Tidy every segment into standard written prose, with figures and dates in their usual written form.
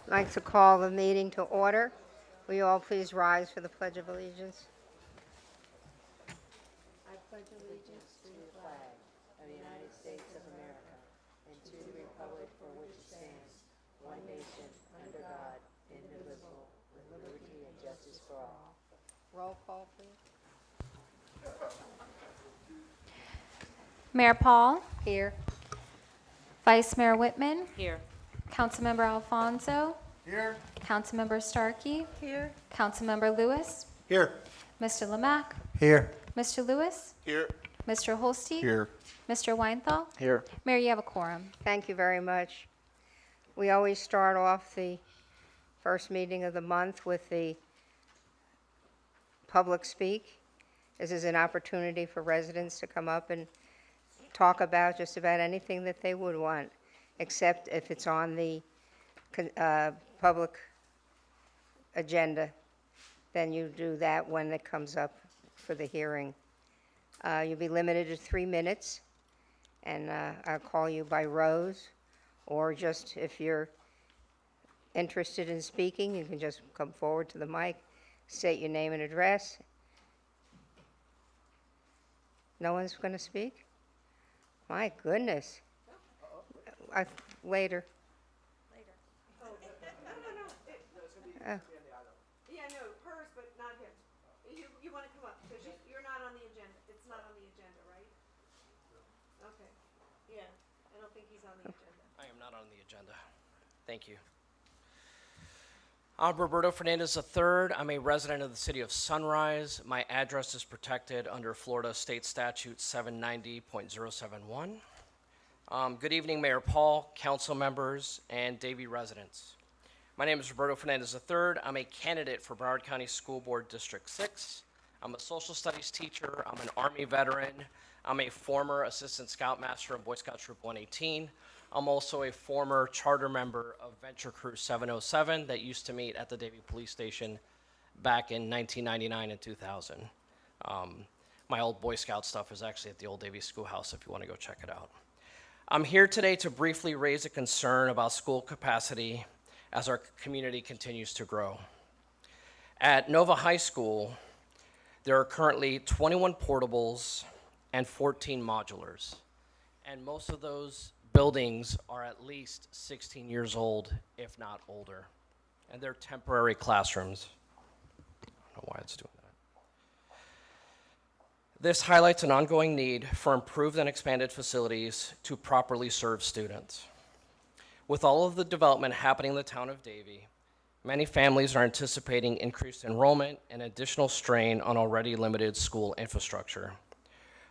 I'd like to call the meeting to order. Will you all please rise for the Pledge of Allegiance? I pledge allegiance to the flag of the United States of America and to the republic for which it stands, one nation, under God, indivisible, with liberty and justice for all. Roll call, please. Mayor Paul, Here. Vice Mayor Whitman, Here. Councilmember Alfonso, Here. Councilmember Starkey, Here. Councilmember Lewis, Here. Mr. Lemack, Here. Mr. Lewis, Here. Mr. Holste, Here. Mr. Weinthal. Here. Mayor, you have a quorum. Thank you very much. We always start off the first meeting of the month with the public speak. This is an opportunity for residents to come up and talk about just about anything that they would want, except if it's on the public agenda, then you do that when it comes up for the hearing. You'll be limited to 3 minutes, and I'll call you by rows, or just if you're interested in speaking, you can just come forward to the mic, state your name and address. No one's going to speak? My goodness. Later. Oh. Yeah, no, hers, but not him. You want to come up, because you're not on the agenda. It's not on the agenda, right? Okay, yeah, I don't think he's on the agenda. I am not on the agenda. Thank you. I'm Roberto Fernandez III. I'm a resident of the city of Sunrise. My address is protected under Florida State Statute 790.071. Good evening, Mayor Paul, council members, and Davie residents. My name is Roberto Fernandez III. I'm a candidate for Broward County School Board District 6. I'm a social studies teacher. I'm an Army veteran. I'm a former assistant scoutmaster in Boy Scout Troop 118. I'm also a former charter member of Venture Crew 707 that used to meet at the Davie Police Station back in 1999 and 2000. My old Boy Scout stuff is actually at the old Davie Schoolhouse if you want to go check it out. I'm here today to briefly raise a concern about school capacity as our community continues to grow. At Nova High School, there are currently 21 portables and 14 modulars, and most of those buildings are at least 16 years old, if not older, and they're temporary classrooms. I don't know why it's doing that. This highlights an ongoing need for improved and expanded facilities to properly serve students. With all of the development happening in the town of Davie, many families are anticipating increased enrollment and additional strain on already limited school infrastructure.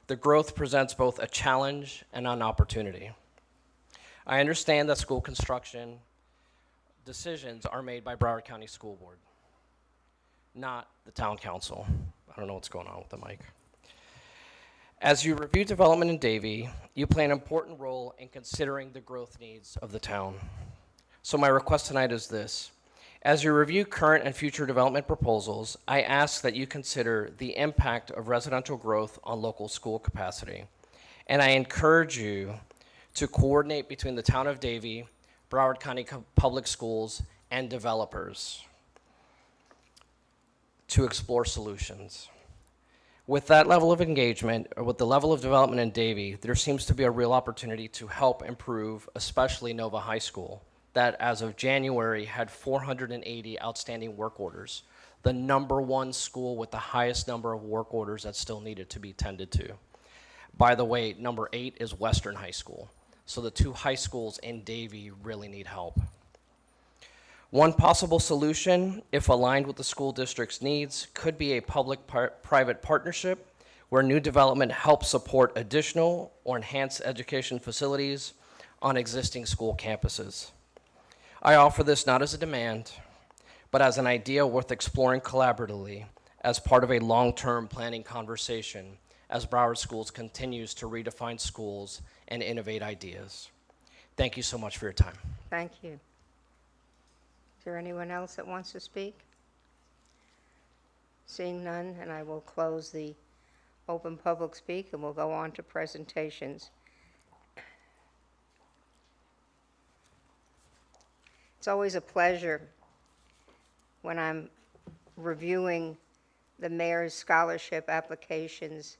The growth presents both a challenge and an opportunity. I understand that school construction decisions are made by Broward County School Board, not the town council. I don't know what's going on with the mic. As you review development in Davie, you play an important role in considering the growth needs of the town. So my request tonight is this. As you review current and future development proposals, I ask that you consider the impact of residential growth on local school capacity. And I encourage you to coordinate between the town of Davie, Broward County Public Schools, and developers to explore solutions. With that level of engagement, or with the level of development in Davie, there seems to be a real opportunity to help improve, especially Nova High School, that as of January had 480 outstanding work orders, the #1 school with the highest number of work orders that still needed to be tended to. By the way, number 8 is Western High School. So the 2 high schools in Davie really need help. One possible solution, if aligned with the school district's needs, could be a public-private partnership where new development helps support additional or enhanced education facilities on existing school campuses. I offer this not as a demand, but as an idea worth exploring collaboratively as part of a long-term planning conversation as Broward Schools continues to redefine schools and innovate ideas. Thank you so much for your time. Thank you. Is there anyone else that wants to speak? Seeing none, and I will close the open public speak, and we'll go on to presentations. It's always a pleasure when I'm reviewing the mayor's scholarship applications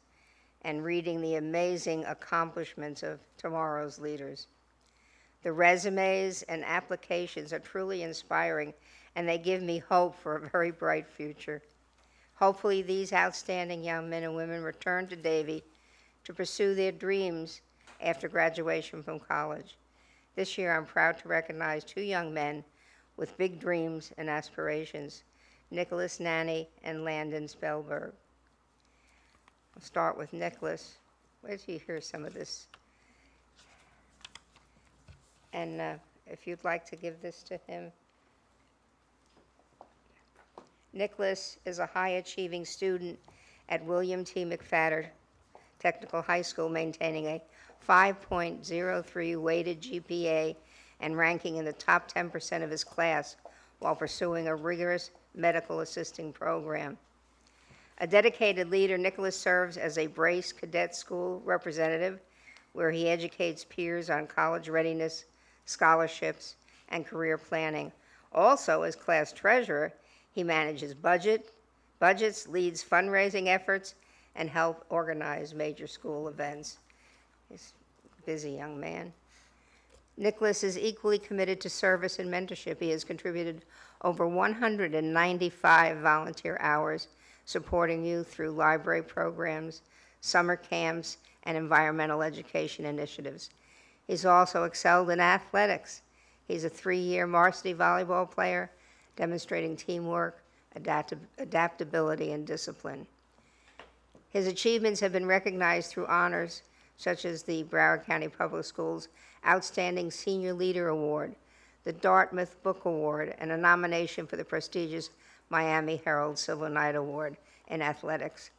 and reading the amazing accomplishments of tomorrow's leaders. The resumes and applications are truly inspiring, and they give me hope for a very bright future. Hopefully, these outstanding young men and women return to Davie to pursue their dreams after graduation from college. This year, I'm proud to recognize two young men with big dreams and aspirations, Nicholas Nanny and Landon Spellberg. I'll start with Nicholas. Where did you hear some of this? And if you'd like to give this to him. Nicholas is a high-achieving student at William T. McFadden Technical High School, maintaining a 5.03 weighted GPA and ranking in the top 10% of his class while pursuing a rigorous medical assisting program. A dedicated leader, Nicholas serves as a Brace Cadet School representative, where he educates peers on college readiness, scholarships, and career planning. Also, as class treasurer, he manages budgets, leads fundraising efforts, and helps organize major school events. He's a busy young man. Nicholas is equally committed to service and mentorship. He has contributed over 195 volunteer hours supporting youth through library programs, summer camps, and environmental education initiatives. He's also excelled in athletics. He's a 3-year varsity volleyball player, demonstrating teamwork, adaptability, and discipline. His achievements have been recognized through honors such as the Broward County Public Schools Outstanding Senior Leader Award, the Dartmouth Book Award, and a nomination for the prestigious Miami Herald Silver Knight Award in athletics.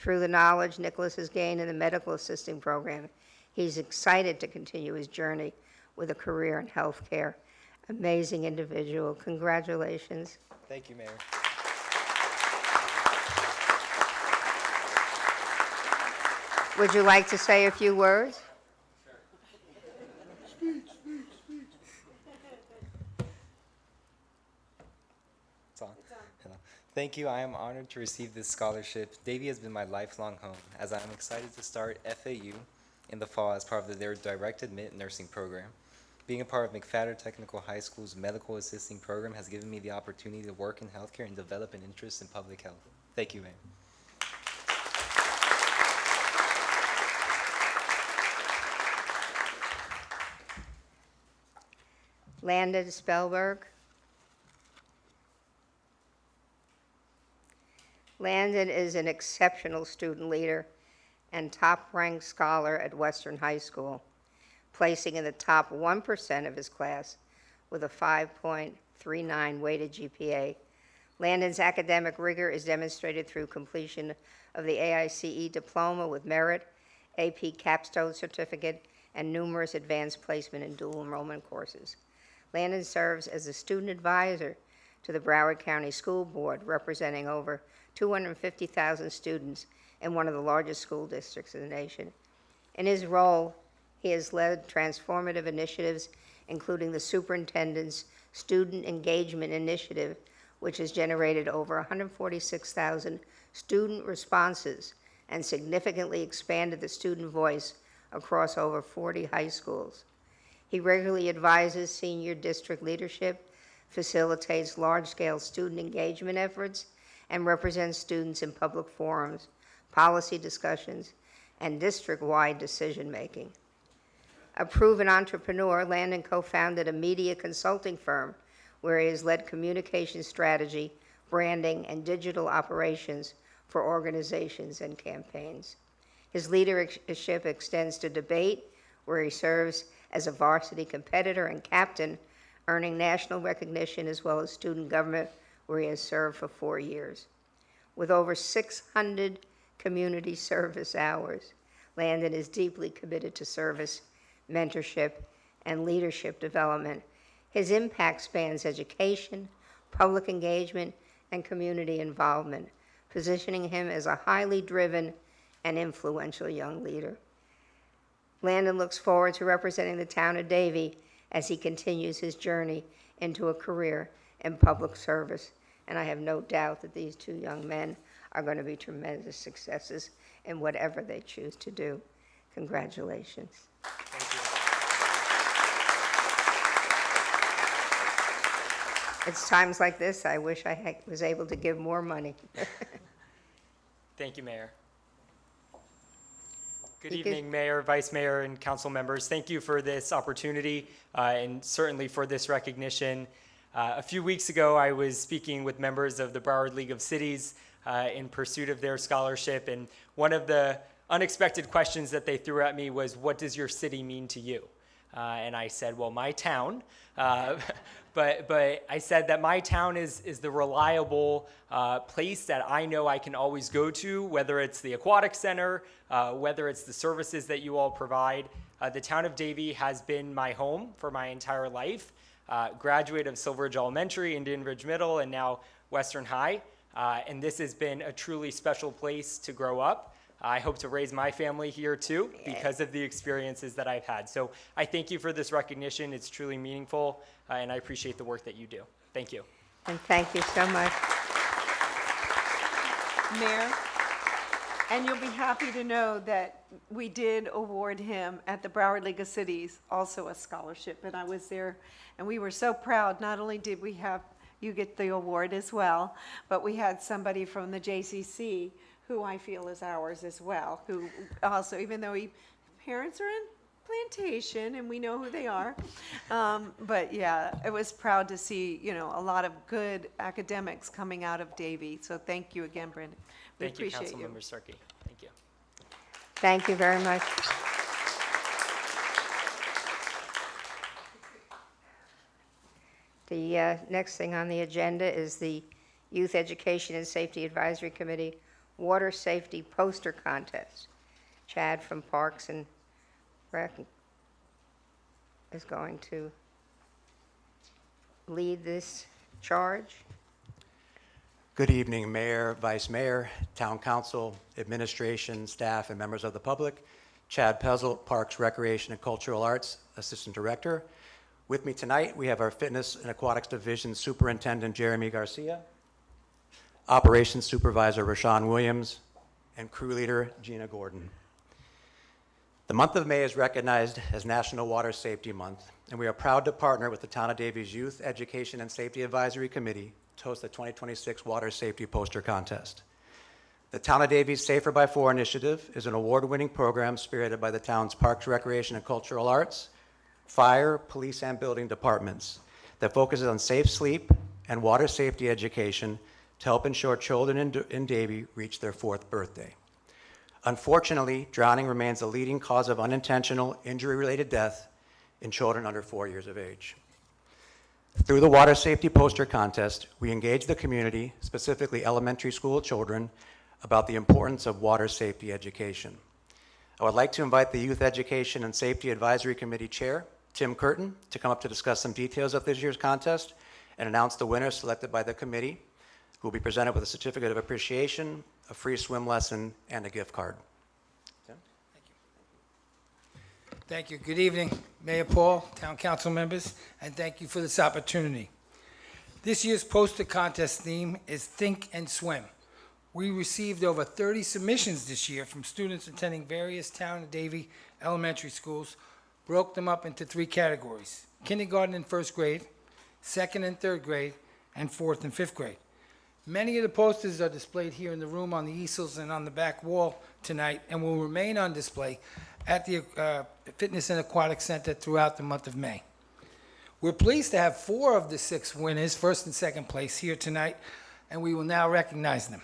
Through the knowledge Nicholas has gained in the medical assisting program, he's excited to continue his journey with a career in healthcare. Amazing individual. Congratulations. Thank you, Mayor. Would you like to say a few words? It's on. Hello. Thank you. I am honored to receive this scholarship. Davie has been my lifelong home, as I am excited to start FAU in the fall as part of their direct admit nursing program. Being a part of McFadden Technical High School's medical assisting program has given me the opportunity to work in healthcare and develop an interest in public health. Thank you, Mayor. Landon Spellberg. Landon is an exceptional student leader and top-ranked scholar at Western High School, placing in the top 1% of his class with a 5.39 weighted GPA. Landon's academic rigor is demonstrated through completion of the AICE diploma with merit, AP capstone certificate, and numerous advanced placement and dual enrollment courses. Landon serves as a student advisor to the Broward County School Board, representing over 250,000 students in one of the largest school districts in the nation. In his role, he has led transformative initiatives, including the Superintendent's Student Engagement Initiative, which has generated over 146,000 student responses and significantly expanded the student voice across over 40 high schools. He regularly advises senior district leadership, facilitates large-scale student engagement efforts, and represents students in public forums, policy discussions, and district-wide decision-making. A proven entrepreneur, Landon co-founded a media consulting firm where he has led communication strategy, branding, and digital operations for organizations and campaigns. His leadership extends to debate, where he serves as a varsity competitor and captain, earning national recognition, as well as student government, where he has served for 4 years. With over 600 community service hours, Landon is deeply committed to service, mentorship, and leadership development. His impact spans education, public engagement, and community involvement, positioning him as a highly driven and influential young leader. Landon looks forward to representing the town of Davie as he continues his journey into a career in public service. And I have no doubt that these two young men are going to be tremendous successes in whatever they choose to do. Congratulations. It's times like this I wish I was able to give more money. Thank you, Mayor. Good You could- evening, Mayor, Vice Mayor, and council members. Thank you for this opportunity and certainly for this recognition. A few weeks ago, I was speaking with members of the Broward League of Cities in pursuit of their scholarship, and one of the unexpected questions that they threw at me was, what does your city mean to you? And I said, well, my town. But I said that my town is the reliable place that I know I can always go to, whether it's the aquatic center, whether it's the services that you all provide. The town of Davie has been my home for my entire life. Graduate of Silveridge Elementary, Indian Ridge Middle, and now Western High. And this has been a truly special place to grow up. I hope to raise my family here too because of the experiences that I've had. So I thank you for this recognition. It's truly meaningful, and I appreciate the work that you do. Thank you. And thank you so much. Mayor, and you'll be happy to know that we did award him at the Broward League of Cities also a scholarship, and I was there, and we were so proud. Not only did we have you get the award as well, but we had somebody from the JCC who I feel is ours as well, who also, even though parents are in Plantation and we know who they are, but yeah, it was proud to see, you know, a lot of good academics coming out of Davie. So thank you again, Brandon. We Thank you, appreciate you. Councilmember Starkey. Thank you. Thank you very much. The next thing on the agenda is the Youth Education and Safety Advisory Committee Water Safety Poster Contest. Chad from Parks and Rec is going to lead this charge. Good evening, Mayor, Vice Mayor, Town Council, Administration, staff, and members of the public. Chad Pezel, Parks, Recreation, and Cultural Arts Assistant Director. With me tonight, we have our Fitness and Aquatics Division Superintendent Jeremy Garcia, Operations Supervisor Rashawn Williams, and Crew Leader Gina Gordon. The month of May is recognized as National Water Safety Month, and we are proud to partner with the Town of Davie's Youth Education and Safety Advisory Committee to host the 2026 Water Safety Poster Contest. The Town of Davie's Safer by 4 initiative is an award-winning program spearheaded by the town's Parks, Recreation, and Cultural Arts, Fire, Police, and Building departments that focuses on safe sleep and water safety education to help ensure children in Davie reach their 4th birthday. Unfortunately, drowning remains the leading cause of unintentional injury-related death in children under 4 years of age. Through the Water Safety Poster Contest, we engage the community, specifically elementary school children, about the importance of water safety education. I would like to invite the Youth Education and Safety Advisory Committee Chair, Tim Curtin, to come up to discuss some details of this year's contest and announce the winner selected by the committee, who will be presented with a certificate of appreciation, a free swim lesson, and a gift card. Tim? Thank you. Good evening, Mayor Paul, Town Council members, and thank you for this opportunity. This year's poster contest theme is Think and Swim. We received over 30 submissions this year from students attending various Town of Davie elementary schools, broke them up into 3 categories: kindergarten and 1st grade, 2nd and 3rd grade, and 4th and 5th grade. Many of the posters are displayed here in the room on the easels and on the back wall tonight and will remain on display at the Fitness and Aquatic Center throughout the month of May. We're pleased to have 4 of the 6 winners, 1st and 2nd place, here tonight, and we will now recognize them.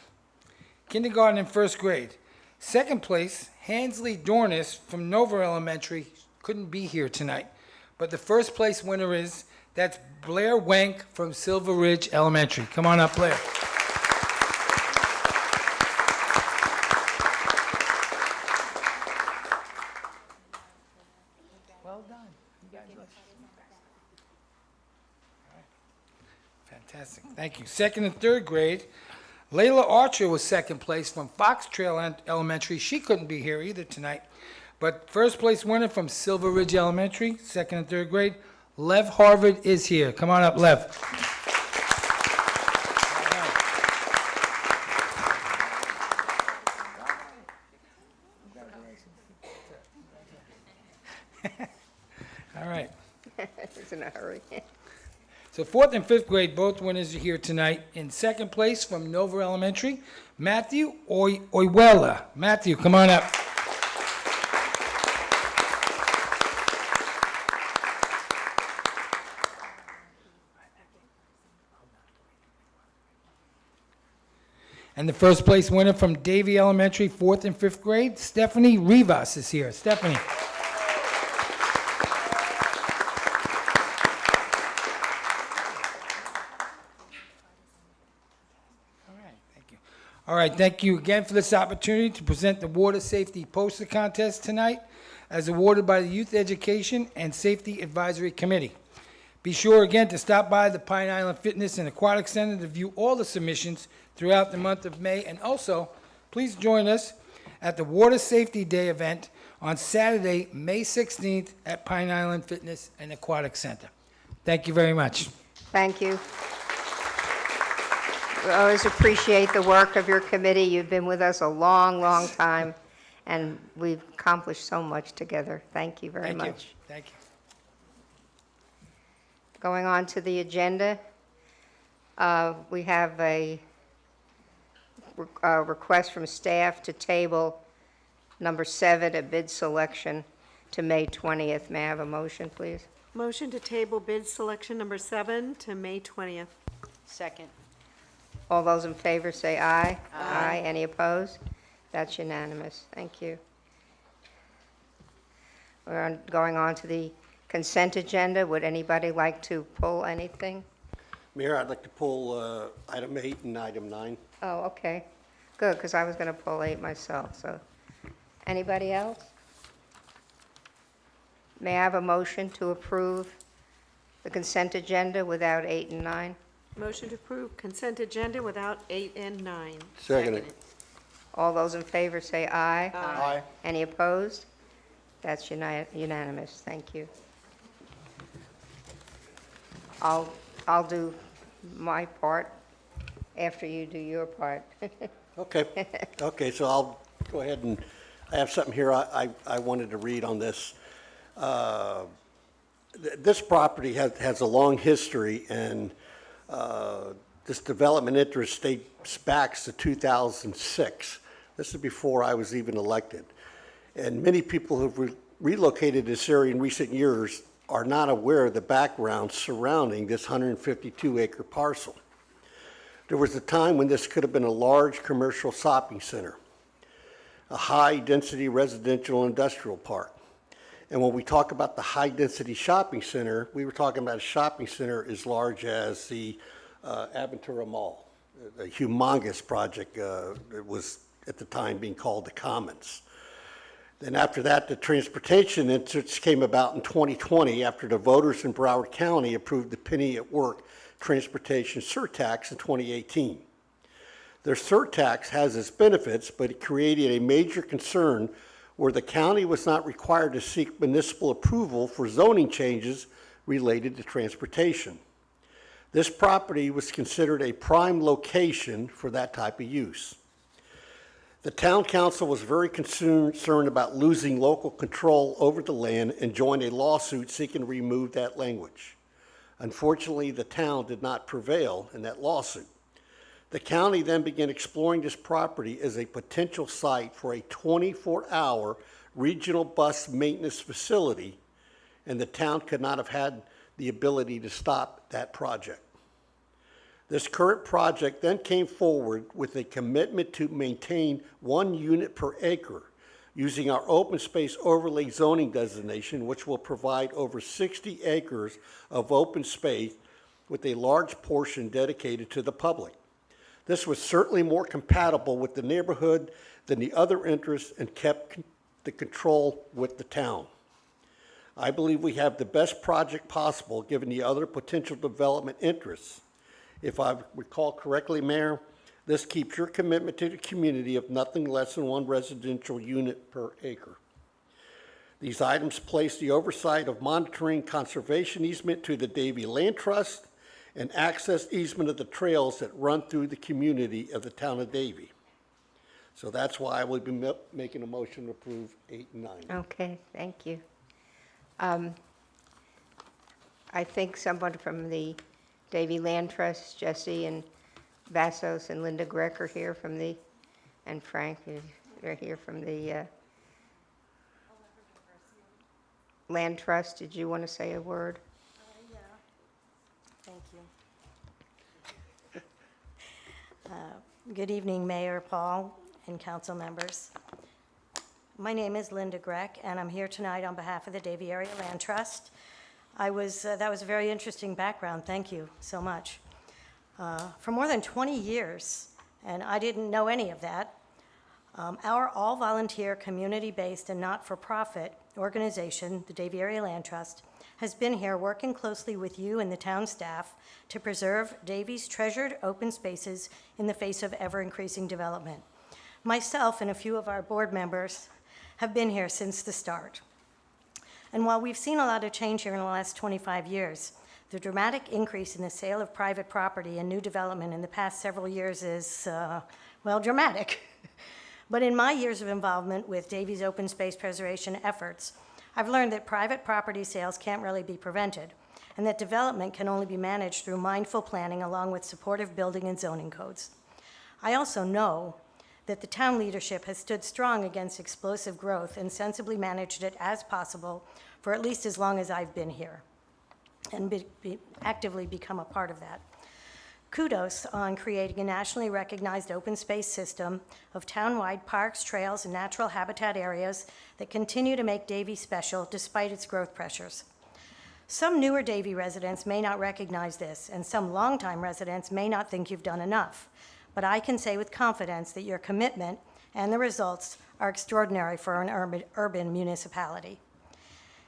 Kindergarten and 1st grade. 2nd place, Hansley Dornis from Nova Elementary, couldn't be here tonight, but the 1st place winner that's Blair Wenk from Silver Ridge Elementary. Come on up, Blair. Well done. Congratulations. All right. Fantastic. Thank you. 2nd and 3rd grade, Layla Archer was 2nd place from Fox Trail Elementary. She couldn't be here either tonight. But 1st place winner from Silver Ridge Elementary, 2nd and 3rd grade, Lev Harvard is here. Come on up, Lev. All right. He's in a hurry. So fourth and fifth grade, both winners are here tonight. In second place from Nova Elementary, Matthew Oyuela. Matthew, come on up. And the first place winner from Davie Elementary, fourth and fifth grade, Stephanie Rivas is here. Stephanie. All right, thank you again for this opportunity to present the Water Safety Poster Contest tonight as awarded by the Youth Education and Safety Advisory Committee. Be sure again to stop by the Pine Island Fitness and Aquatic Center to view all the submissions throughout the month of May. And also, please join us at the Water Safety Day event on Saturday, May 16th at Pine Island Fitness and Aquatic Center. Thank you very much. Thank you. We always appreciate the work of your committee. You've been with us a long, long time, and we've accomplished so much together. Thank you very much. Thank you. Going on to the agenda, we have a request from staff to table number 7, a bid selection, to May 20th. May I have a motion, please? Motion to table bid selection number 7 to May 20th. Second. All those in favor say aye. Aye. Any opposed? That's unanimous. Thank you. Going on to the consent agenda. Would anybody like to pull anything? Mayor, I'd like to pull item 8 and item 9. Oh, okay. Good, because I was going to pull 8 myself, so. Anybody else? May I have a motion to approve the consent agenda without 8 and 9? Motion to approve consent agenda without 8 and 9. Second. All those in favor say aye. Aye. Any opposed? That's unanimous. Thank you. I'll do my part after you do your part. Okay. Okay, so I'll go ahead and, I have something here I wanted to read on this. This property has a long history, and this development interest dates back to 2006. This is before I was even elected. And many people who've relocated this area in recent years are not aware of the background surrounding this 152-acre parcel. There was a time when this could have been a large commercial shopping center, a high-density residential industrial park. And when we talk about the high-density shopping center, we were talking about a shopping center as large as the Aventura Mall, a humongous project. It was at the time being called the Commons. Then after that, the transportation interest came about in 2020 after the voters in Broward County approved the penny at work transportation surtax in 2018. Their surtax has its benefits, but it created a major concern where the county was not required to seek municipal approval for zoning changes related to transportation. This property was considered a prime location for that type of use. The town council was very concerned about losing local control over the land and joined a lawsuit seeking to remove that language. Unfortunately, the town did not prevail in that lawsuit. The county then began exploring this property as a potential site for a 24-hour regional bus maintenance facility, and the town could not have had the ability to stop that project. This current project then came forward with a commitment to maintain 1 unit per acre using our open space overlay zoning designation, which will provide over 60 acres of open space with a large portion dedicated to the public. This was certainly more compatible with the neighborhood than the other interests and kept the control with the town. I believe we have the best project possible given the other potential development interests. If I recall correctly, Mayor, this keeps your commitment to the community of nothing less than 1 residential unit per acre. These items place the oversight of monitoring conservation easement to the Davie Land Trust and access easement of the trails that run through the community of the town of Davie. So that's why I will be making a motion to approve 8 and 9. Okay, thank you. I think someone from the Davie Land Trust, Jesse and Vassos and Linda Greck are here from the, and Frank, are here from the Land Trust. Did you want to say a word? Thank you. Good evening, Mayor Paul and council members. My name is Linda Greck, and I'm here tonight on behalf of the Davie Area Land Trust. That was a very interesting background. Thank you so much. For more than 20 years, and I didn't know any of that, our all-volunteer, community-based, and not-for-profit organization, the Davie Area Land Trust, has been here working closely with you and the town staff to preserve Davie's treasured open spaces in the face of ever-increasing development. Myself and a few of our board members have been here since the start. And while we've seen a lot of change here in the last 25 years, the dramatic increase in the sale of private property and new development in the past several years is, well, dramatic. But in my years of involvement with Davie's open space preservation efforts, I've learned that private property sales can't really be prevented, and that development can only be managed through mindful planning along with supportive building and zoning codes. I also know that the town leadership has stood strong against explosive growth and sensibly managed it as possible for at least as long as I've been here, and actively become a part of that. Kudos on creating a nationally recognized open space system of town-wide parks, trails, and natural habitat areas that continue to make Davie special despite its growth pressures. Some newer Davie residents may not recognize this, and some longtime residents may not think you've done enough. But I can say with confidence that your commitment and the results are extraordinary for an urban municipality.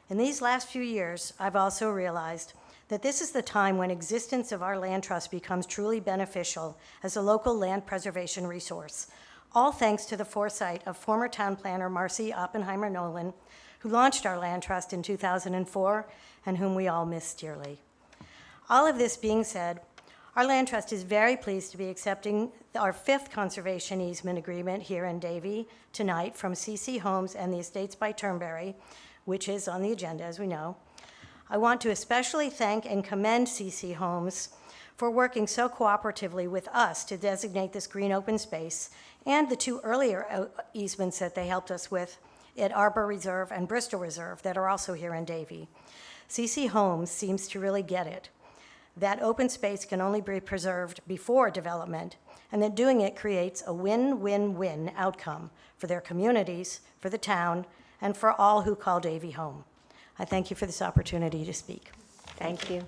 In these last few years, I've also realized that this is the time when existence of our land trust becomes truly beneficial as a local land preservation resource, all thanks to the foresight of former town planner Marcy Oppenheimer Nolan, who launched our land trust in 2004 and whom we all miss dearly. All of this being said, our land trust is very pleased to be accepting our 5th conservation easement agreement here in Davie tonight from CC Homes and the Estates by Turnberry, which is on the agenda, as we know. I want to especially thank and commend CC Homes for working so cooperatively with us to designate this green open space and the 2 earlier easements that they helped us with at Arbor Reserve and Bristol Reserve that are also here in Davie. CC Homes seems to really get it. That open space can only be preserved before development, and that doing it creates a win-win-win outcome for their communities, for the town, and for all who call Davie home. I thank you for this opportunity to speak. Thank you.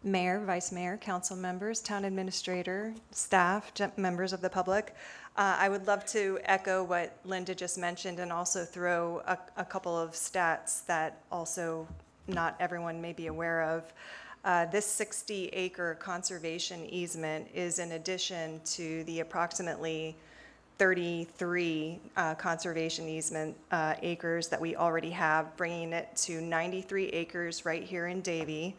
Mayor, Vice Mayor, council members, town administrator, staff, members of the public. I would love to echo what Linda just mentioned and also throw a couple of stats that also not everyone may be aware of. This 60-acre conservation easement is in addition to the approximately 33 conservation easement acres that we already have, bringing it to 93 acres right here in Davie.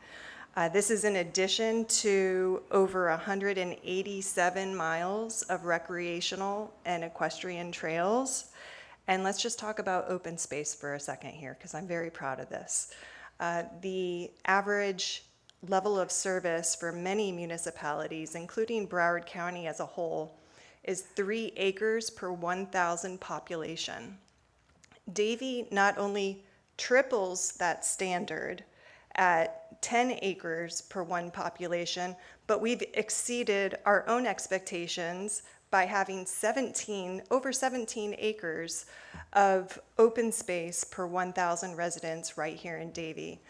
This is in addition to over 187 miles of recreational and equestrian trails. And let's just talk about open space for a second here, because I'm very proud of this. The average level of service for many municipalities, including Broward County as a whole, is 3 acres per 1,000 population. Davie not only triples that standard at 10 acres per 1 population, but we've exceeded our own expectations by having over 17 acres of open space per 1,000 residents right here in Davie.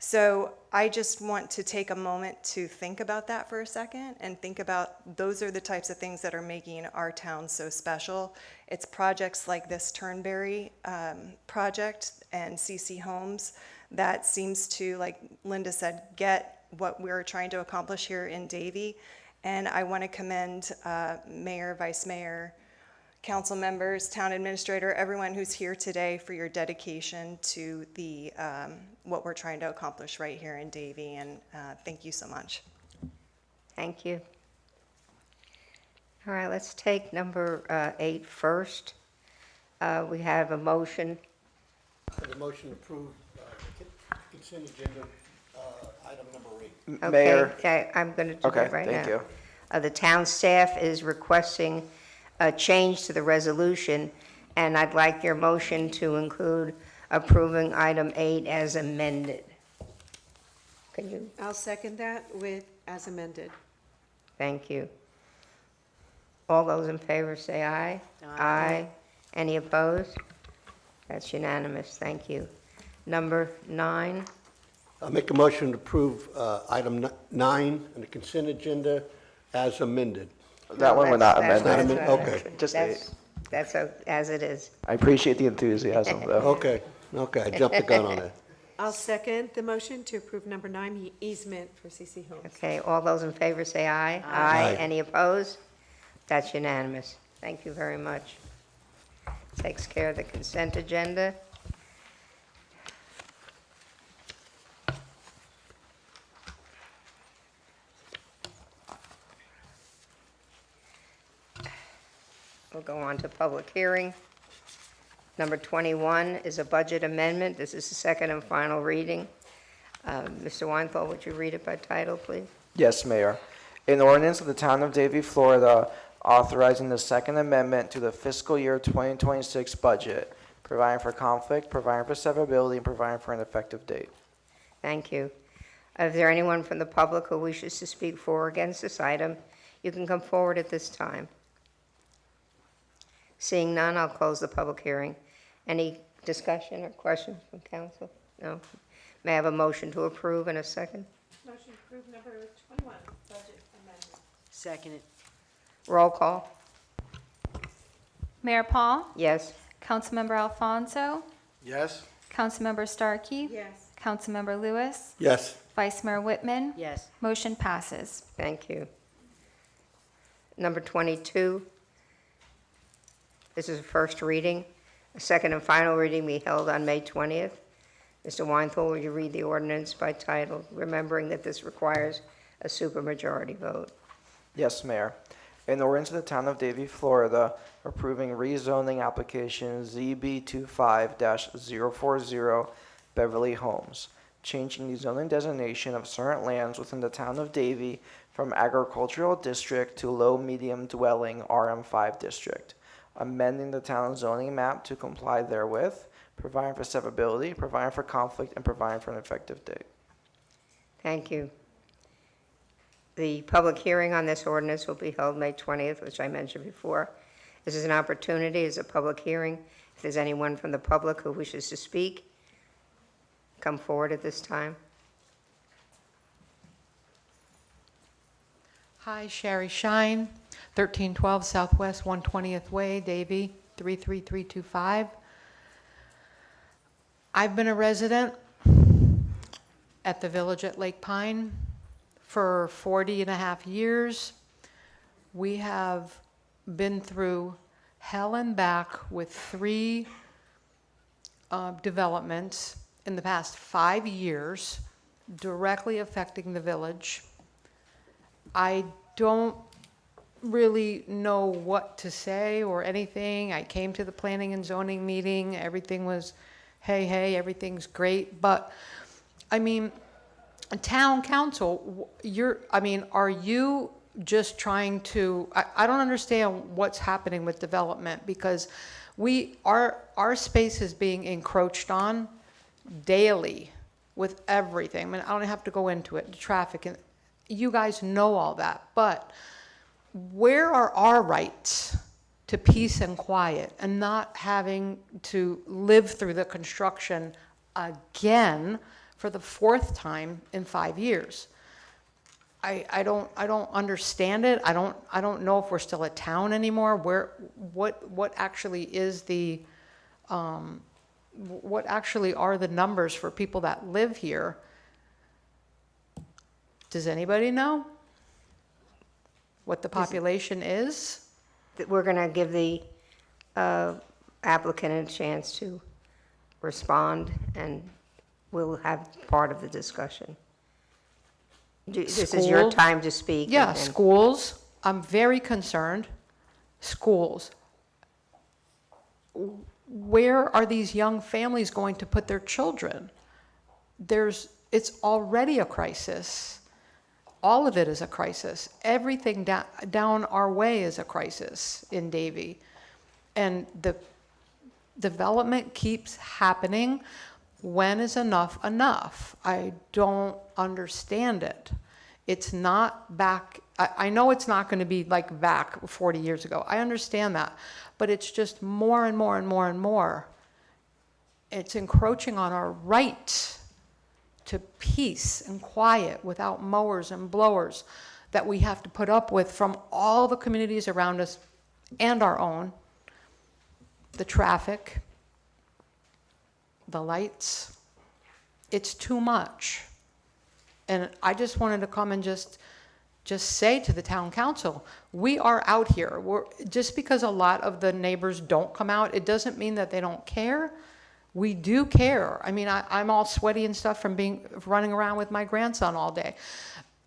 So I just want to take a moment to think about that for a second and think about those are the types of things that are making our town so special. It's projects like this Turnberry project and CC Homes that seems to, like Linda said, get what we're trying to accomplish here in Davie. And I want to commend Mayor, Vice Mayor, council members, town administrator, everyone who's here today for your dedication to the, what we're trying to accomplish right here in Davie, and thank you so much. Thank you. All right, let's take number 8 first. We have a motion. The motion to approve consent agenda, item number 8. Okay, Mayor. okay, I'm going to do Okay, that right now. thank you. The town staff is requesting a change to the resolution, and I'd like your motion to include approving item 8 as amended. Can you, I'll second that with, as amended. thank you. All those in favor say aye. Aye. Any opposed? That's unanimous, thank you. Number 9, I'll make a motion to approve item 9 on the consent agenda as amended. That one we're not that's- amending. that's- Okay. Just That's, as it is. I appreciate the enthusiasm, though. Okay, I jumped the gun on it. I'll second the motion to approve number 9, the easement for CC Homes. Okay, all those in favor say aye. Aye. Any opposed? That's unanimous. Thank you very much. Takes care of the consent agenda. We'll go on to public hearing. Number 21 is a budget amendment. This is the second and final reading. Mr. Weinthal, would you read it by title, please? Yes, Mayor. An ordinance of the Town of Davie, Florida, authorizing the Second Amendment to the fiscal year 2026 budget, providing for conflict, providing for severability, and providing for an effective date. Thank you. Is there anyone from the public who wishes to speak for or against this item? You can come forward at this time. Seeing none, I'll close the public hearing. Any discussion or questions from council? No? May I have a motion to approve in a second? Motion to approve number 21, budget amendment. Seconded. Roll call? Mayor Paul, Yes? Councilmember Alfonso, Yes? Councilmember Starkey, Yes. Councilmember Lewis, Yes. Vice Mayor Whitman. Yes. Motion passes. Thank you. Number 22. This is a first reading. A second and final reading be held on May 20th. Mr. Weinthal, will you read the ordinance by title, remembering that this requires a supermajority vote? Yes, Mayor. An ordinance of the Town of Davie, Florida, approving rezoning application ZB25-040 Beverly Homes, changing the zoning designation of certain lands within the Town of Davie from agricultural district to low-medium dwelling RM5 district, amending the town zoning map to comply therewith, providing for severability, providing for conflict, and providing for an effective date. Thank you. The public hearing on this ordinance will be held May 20th, which I mentioned before. This is an opportunity, it's a public hearing. If there's anyone from the public who wishes to speak, come forward at this time. Hi, Sherry Shine, 1312 Southwest 120th Way, Davie, 33325. I've been a resident at the Village at Lake Pine for 40 and a half years. We have been through hell and back with 3 developments in the past 5 years directly affecting the village. I don't really know what to say or anything. I came to the planning and zoning meeting. Everything was, hey, everything's great. But, I mean, town council, are you just trying to, I don't understand what's happening with development, because our space is being encroached on daily with everything. I mean, I don't have to go into it, the traffic, and you guys know all that, but where are our rights to peace and quiet and not having to live through the construction again for the 4th time in 5 years? I don't understand it. I don't know if we're still a town anymore. What actually is the what actually are the numbers for people that live here? Does anybody know what the population is? We're going to give the applicant a chance to respond, and we'll have part of the discussion. This is your School? time to speak. Yeah, and- schools, I'm very concerned. Schools. Where are these young families going to put their children? It's already a crisis. All of it is a crisis. Everything down our way is a crisis in Davie. And the development keeps happening. When is enough enough? I don't understand it. It's not back, I know it's not going to be like back 40 years ago. I understand that. But it's just more and more and more and more. It's encroaching on our right to peace and quiet without mowers and blowers that we have to put up with from all the communities around us and our own. The traffic, the lights, it's too much. And I just wanted to come and just say to the town council, we are out here. Just because a lot of the neighbors don't come out, it doesn't mean that they don't care. We do care. I mean, I'm all sweaty and stuff from running around with my grandson all day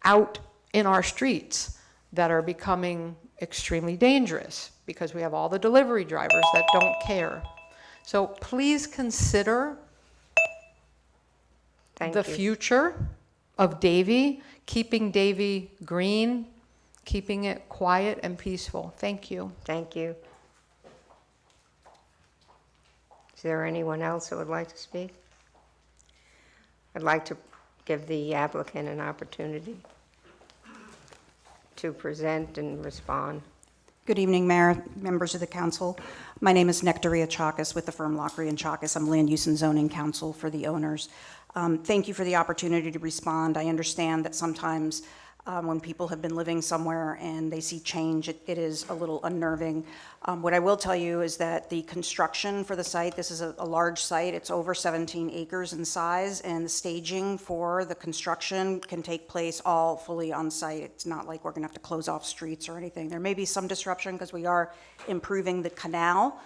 out in our streets that are becoming extremely dangerous because we have all the delivery drivers that don't care. So please consider Thank the you. future of Davie, keeping Davie green, keeping it quiet and peaceful. Thank you. Thank you. Is there anyone else that would like to speak? I'd like to give the applicant an opportunity to present and respond. Good evening, Mayor, members of the council. My name is Nectaria Chakas with the firm Lockery and Chakas. I'm Land Use and Zoning Counsel for the owners. Thank you for the opportunity to respond. I understand that sometimes when people have been living somewhere and they see change, it is a little unnerving. What I will tell you is that the construction for the site, this is a large site, it's over 17 acres in size, and the staging for the construction can take place all fully on site. It's not like we're gonna have to close off streets or anything. There may be some disruption because we are improving the canal,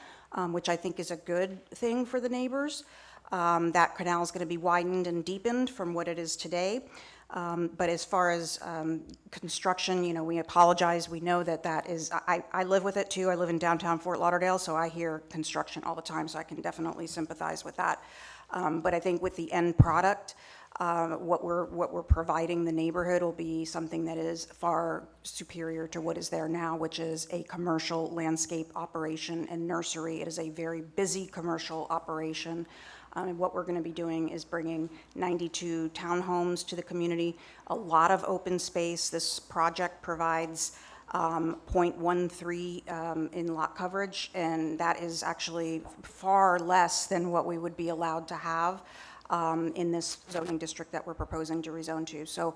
which I think is a good thing for the neighbors. That canal is gonna be widened and deepened from what it is today. But as far as construction, you know, we apologize. We know that is, I live with it too. I live in downtown Fort Lauderdale, so I hear construction all the time, so I can definitely sympathize with that. But I think with the end product, what we're providing the neighborhood will be something that is far superior to what is there now, which is a commercial landscape operation and nursery. It is a very busy commercial operation. And what we're going to be doing is bringing 92 townhomes to the community, a lot of open space. This project provides 0.13 in lot coverage, and that is actually far less than what we would be allowed to have in this zoning district that we're proposing to rezone to. So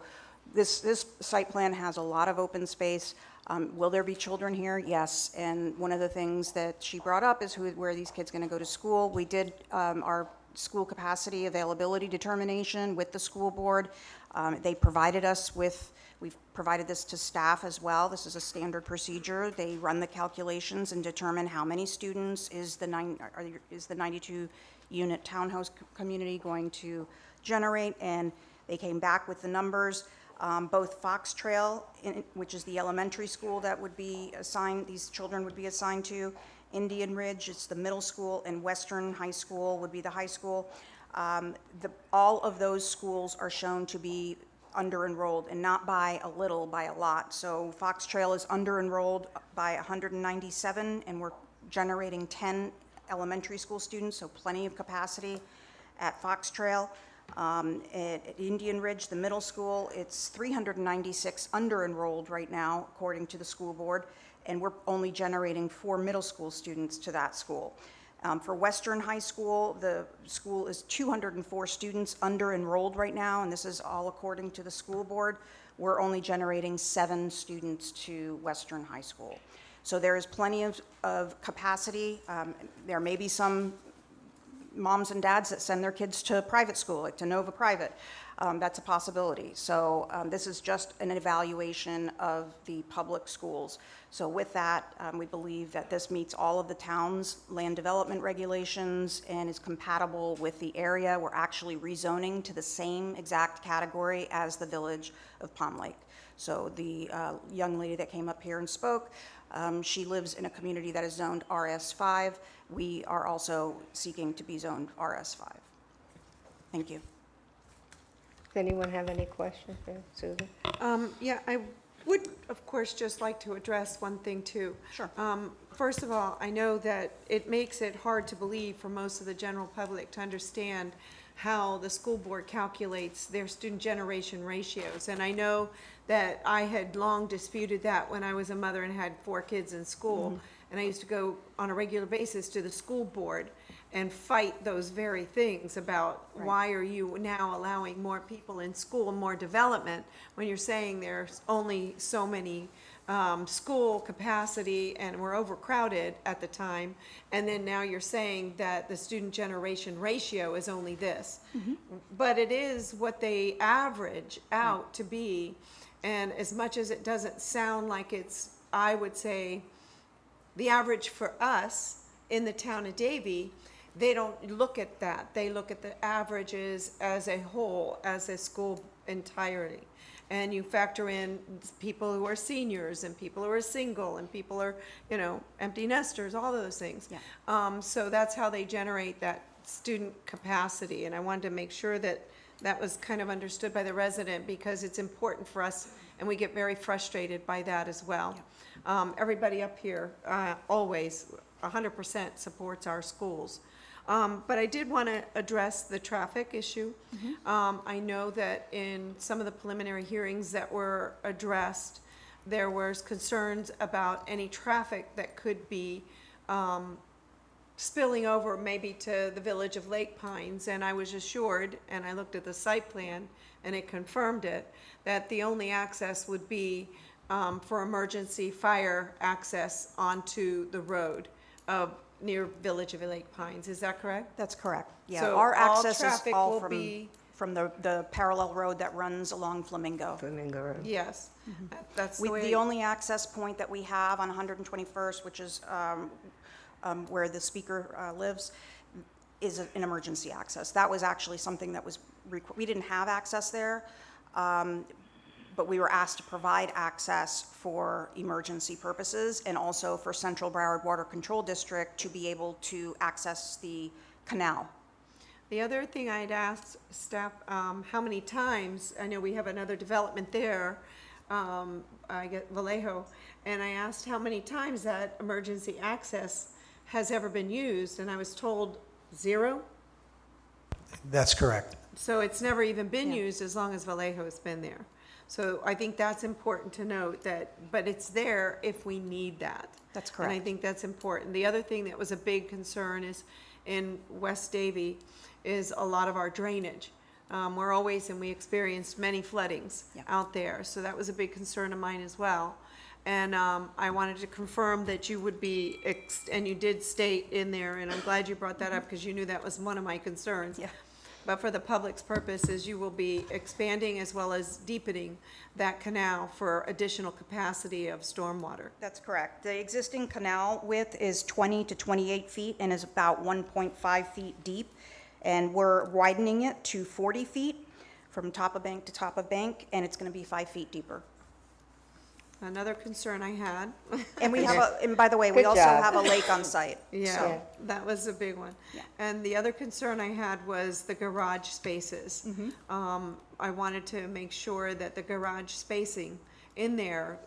this site plan has a lot of open space. Will there be children here? Yes. And one of the things that she brought up is where are these kids going to go to school? We did our school capacity availability determination with the school board. They provided us with, we've provided this to staff as well. This is a standard procedure. They run the calculations and determine how many students is the 92 unit townhouse community going to generate, and they came back with the numbers. Both Fox Trail, which is the elementary school that would be assigned, these children would be assigned to, Indian Ridge, it's the middle school, and Western High School would be the high school. All of those schools are shown to be under-enrolled, and not by a little, by a lot. So Fox Trail is under-enrolled by 197, and we're generating 10 elementary school students, so plenty of capacity at Fox Trail. At Indian Ridge, the middle school, it's 396 under-enrolled right now, according to the school board, and we're only generating 4 middle school students to that school. For Western High School, the school is 204 students under-enrolled right now, and this is all according to the school board. We're only generating 7 students to Western High School. So there is plenty of capacity. There may be some moms and dads that send their kids to private school, like to Nova Private. That's a possibility. So this is just an evaluation of the public schools. So with that, we believe that this meets all of the town's land development regulations and is compatible with the area. We're actually rezoning to the same exact category as the village of Palm Lake. So the young lady that came up here and spoke, she lives in a community that is zoned RS5. We are also seeking to be zoned RS5. Thank you. Does anyone have any questions for Susan? Yeah, I would, of course, just like to address one thing, too. Sure. First of all, I know that it makes it hard to believe for most of the general public to understand how the school board calculates their student generation ratios. And I know that I had long disputed that when I was a mother and had 4 kids in school. And I used to go on a regular basis to the school board and fight those very things about why are you now allowing more people in school, more development, when you're saying there's only so many school capacity and we're overcrowded at the time, and then now you're saying that the student generation ratio is only this. But it is what they average out to be, and as much as it doesn't sound like it's, I would say, the average for us in the town of Davie, they don't look at that. They look at the averages as a whole, as a school entirety. And you factor in people who are seniors and people who are single and people are, you know, empty nesters, all those things. Yeah. So that's how they generate that student capacity. And I wanted to make sure that that was kind of understood by the resident, because it's important for us and we get very frustrated by that as well. Everybody up here always 100% supports our schools. But I did want to address the traffic issue. I know that in some of the preliminary hearings that were addressed, there was concerns about any traffic that could be spilling over maybe to the village of Lake Pines. And I was assured, and I looked at the site plan, and it confirmed it, that the only access would be for emergency fire access onto the road of near Village of Lake Pines. Is that correct? That's correct. Yeah, So our all access is traffic all will from, be- from the parallel road that runs along Flamingo. Flamingo Road. Yes. That's the way. The only access point that we have on 121st, which is where the speaker lives, is an emergency access. That was actually something that was, we didn't have access there, but we were asked to provide access for emergency purposes and also for Central Broward Water Control District to be able to access the canal. The other thing I'd asked staff, how many times, I know we have another development there, I get Vallejo, and I asked how many times that emergency access has ever been used, and I was told 0. That's correct. So it's never even been used as long as Vallejo's been there. So I think that's important to note that, but it's there if we need that. That's And I correct. think that's important. The other thing that was a big concern is in West Davie is a lot of our drainage. We're always, and we experienced many floodings Yeah. out there. So that was a big concern of mine as well. And I wanted to confirm that you would be, and you did state in there, and I'm glad you brought that up because you knew that was one of my concerns. Yeah. But for the public's purposes, you will be expanding as well as deepening that canal for additional capacity of stormwater. That's correct. The existing canal width is 20 to 28 feet and is about 1.5 feet deep. And we're widening it to 40 feet from top of bank to top of bank, and it's going to be 5 feet deeper. Another concern I had. And we have and by the way, we Good also job. have a lake on site. Yeah, So, that was a big one. Yeah. And the other concern I had was the garage spaces. Mm-hmm. I wanted to make sure that the garage spacing in there,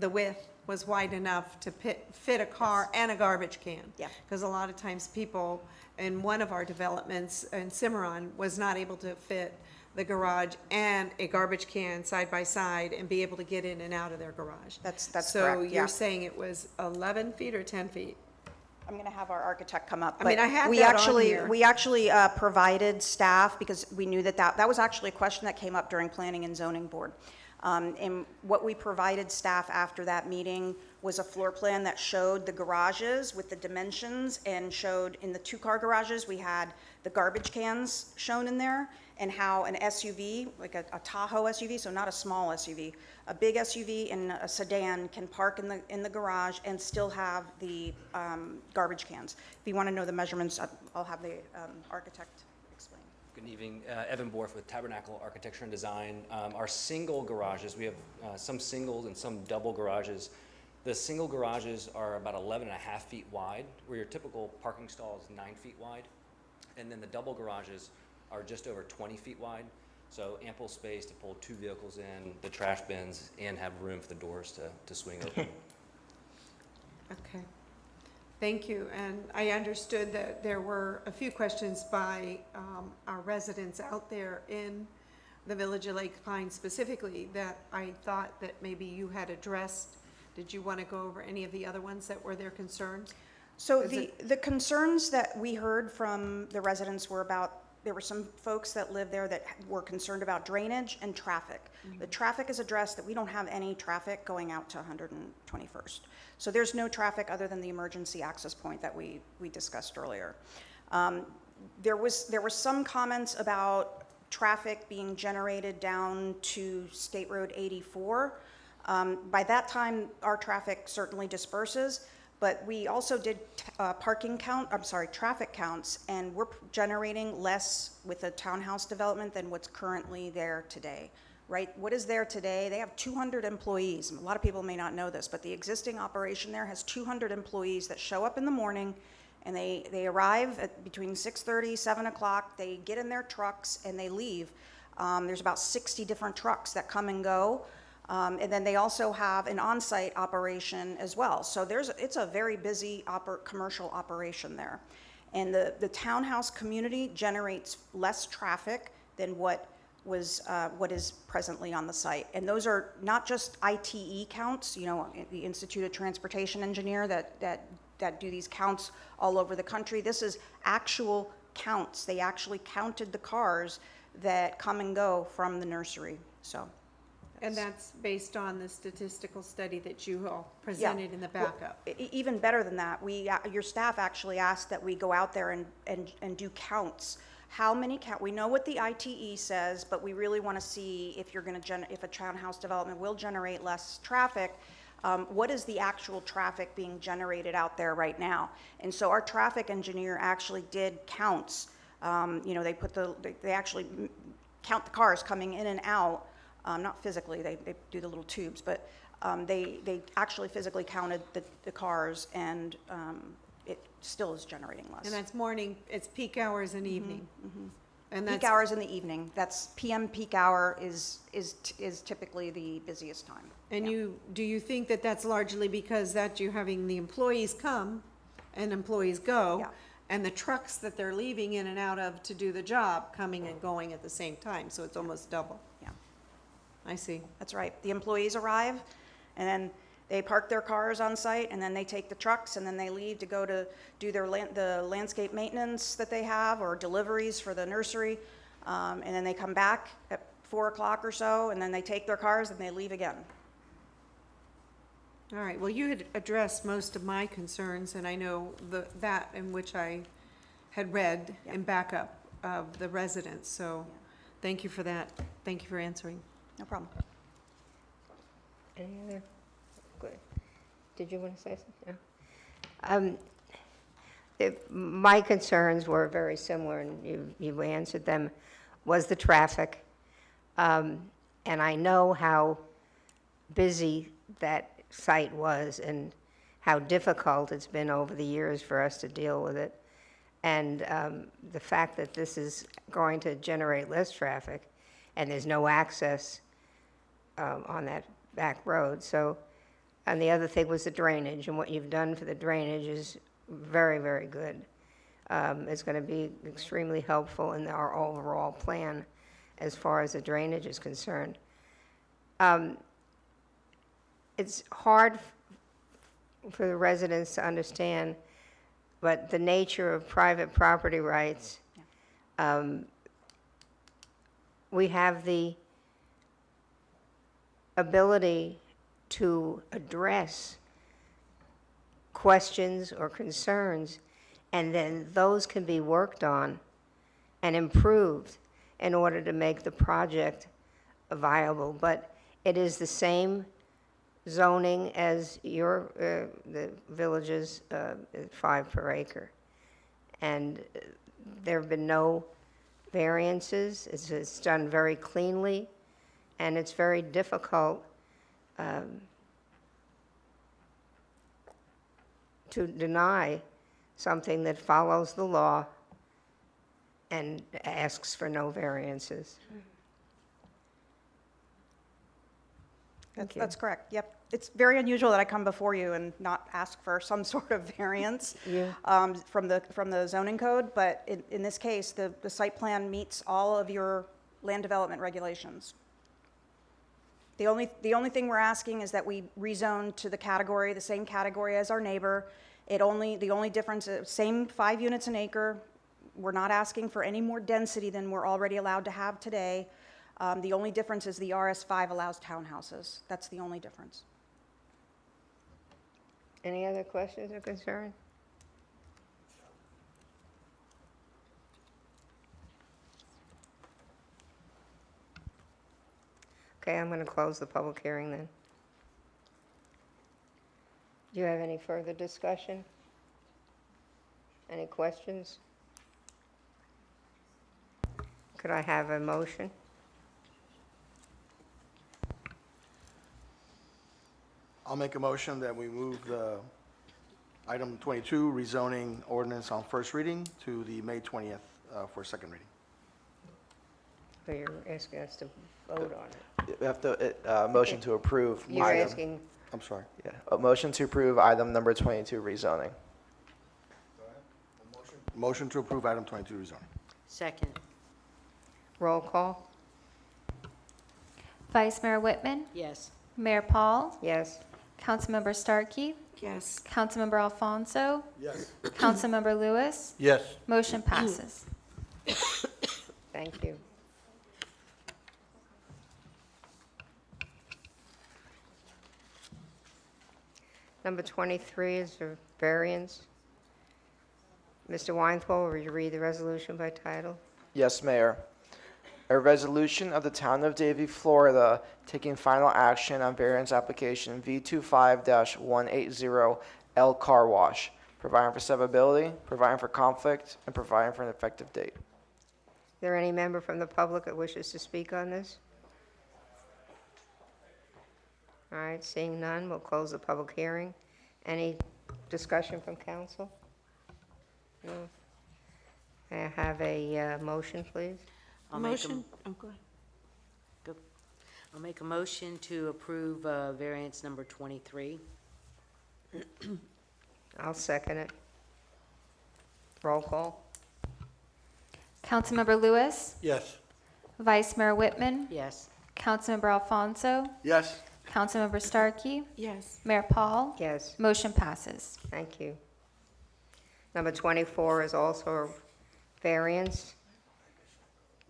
the width was wide enough to fit a car and a garbage can. Yeah. Because a lot of times people, in one of our developments in Cimarron, was not able to fit the garage and a garbage can side by side and be able to get in and out of their garage. That's So correct, yeah. you're saying it was 11 feet or 10 feet? I'm going to have our architect come up. I mean, but I had we that on actually- here. We actually provided staff, because we knew that was actually a question that came up during Planning and Zoning Board. And what we provided staff after that meeting was a floor plan that showed the garages with the dimensions and showed in the two-car garages, we had the garbage cans shown in there and how an SUV, like a Tahoe SUV, so not a small SUV, a big SUV and a sedan can park in the garage and still have the garbage cans. If you want to know the measurements, I'll have the architect explain. Good evening, Evan Borth with Tabernacle Architecture and Design. Our single garages, we have some singles and some double garages. The single garages are about 11 and a half feet wide, where your typical parking stall is 9 feet wide. And then the double garages are just over 20 feet wide, so ample space to pull 2 vehicles in, the trash bins, and have room for the doors to swing open. Okay. Thank you. And I understood that there were a few questions by our residents out there in the Village of Lake Pine specifically that I thought that maybe you had addressed. Did you want to go over any of the other ones that were their concerns? So the concerns that we heard from the residents were about, there were some folks that live there that were concerned about drainage and traffic. The traffic is addressed, that we don't have any traffic going out to 121st. So there's no traffic other than the emergency access point that we discussed earlier. There were some comments about traffic being generated down to State Road 84. By that time, our traffic certainly disperses. But we also did traffic counts, and we're generating less with the townhouse development than what's currently there today, right? What is there today? They have 200 employees. A lot of people may not know this, but the existing operation there has 200 employees that show up in the morning, and they arrive at between 6:30, 7 o'clock. They get in their trucks, and they leave. There's about 60 different trucks that come and go. And then they also have an on-site operation as well. So it's a very busy commercial operation there. And the townhouse community generates less traffic than what is presently on the site. And those are not just ITE counts, you know, the Institute of Transportation Engineer that do these counts all over the country. This is actual counts. They actually counted the cars that come and go from the nursery, so. And that's based on the statistical study that you all presented in the backup. Well, even better than that, your staff actually asked that we go out there and do counts. How many we know what the ITE says, but we really want to see if if a townhouse development will generate less traffic, what is the actual traffic being generated out there right now? And so our traffic engineer actually did counts. You know, they actually count the cars coming in and out. Not physically, they do the little tubes, but they actually physically counted the cars, and it still is generating less. And that's morning, it's peak hours and evening. And Peak hours in the evening, that's PM peak hour is typically the busiest time. And Yeah. do you think that that's largely because that you're having the employees come and employees go? Yeah. And the trucks that they're leaving in and out of to do the job, coming and going at the same time, so it's almost double? Yeah. I see. That's right. The employees arrive, and then they park their cars on site, and then they take the trucks, and then they leave to go to do the landscape maintenance that they have, or deliveries for the nursery, and then they come back at 4 o'clock or so, and then they take their cars and they leave again. All right, well, you had addressed most of my concerns, and I know that in which I had read in backup of the residents, so thank you for that. Thank you for answering. No problem. Any other? Good. Did you want to say something? My concerns were very similar, and you answered them, was the traffic. And I know how busy that site was and how difficult it's been over the years for us to deal with it. And the fact that this is going to generate less traffic, and there's no access on that back road. So, and the other thing was the drainage, and what you've done for the drainage is very, very good. It's going to be extremely helpful in our overall plan as far as the drainage is concerned. It's hard for the residents to understand, but the nature of private property rights, we have the ability to address questions or concerns, and then those can be worked on and improved in order to make the project viable. But it is the same zoning as the village's 5 per acre. And there have been no variances. It's done very cleanly, and it's very difficult to deny something that follows the law and asks for no variances. Thank you. That's correct, yep. It's very unusual that I come before you and not ask for some sort of variance from the zoning code, but in this case, the site plan meets all of your land development regulations. The only thing we're asking is that we rezone to the same category as our neighbor. The only difference is same 5 units an acre. We're not asking for any more density than we're already allowed to have today. The only difference is the RS5 allows townhouses. That's the only difference. Any other questions or concerns? Okay, I'm going to close the public hearing then. Do you have any further discussion? Any questions? Could I have a motion? I'll make a motion that we move the item 22, rezoning ordinance on first reading, to the May 20th for second reading. So you're asking us to vote on it? We have to, motion to approve. You're item. asking, I'm sorry. Yeah, a motion to approve item number 22, rezoning. Motion to approve item 22, rezoning. second. Roll call? Vice Mayor Whitman, Yes. Mayor Paul, Yes. Councilmember Starkey, Yes. Councilmember Alfonso, Yes. Councilmember Lewis. Yes. Motion passes. Thank you. Number 23 is a variance. Mr. Weinthal, will you read the resolution by title? Yes, Mayor. A resolution of the Town of Davie, Florida, taking final action on variance application V25-180 L Car Wash, providing for severability, providing for conflict, and providing for an effective date. Is there any member from the public that wishes to speak on this? All right, seeing none, we'll close the public hearing. Any discussion from council? No. May I have a motion, please? Motion, oh, go ahead. I'll make a motion to approve variance number 23. I'll second it. Roll call? Councilmember Lewis, Yes. Vice Mayor Whitman, Yes. Councilmember Alfonso, Yes. Councilmember Starkey, Yes. Mayor Paul. Yes. Motion passes. Thank you. Number 24 is also a variance.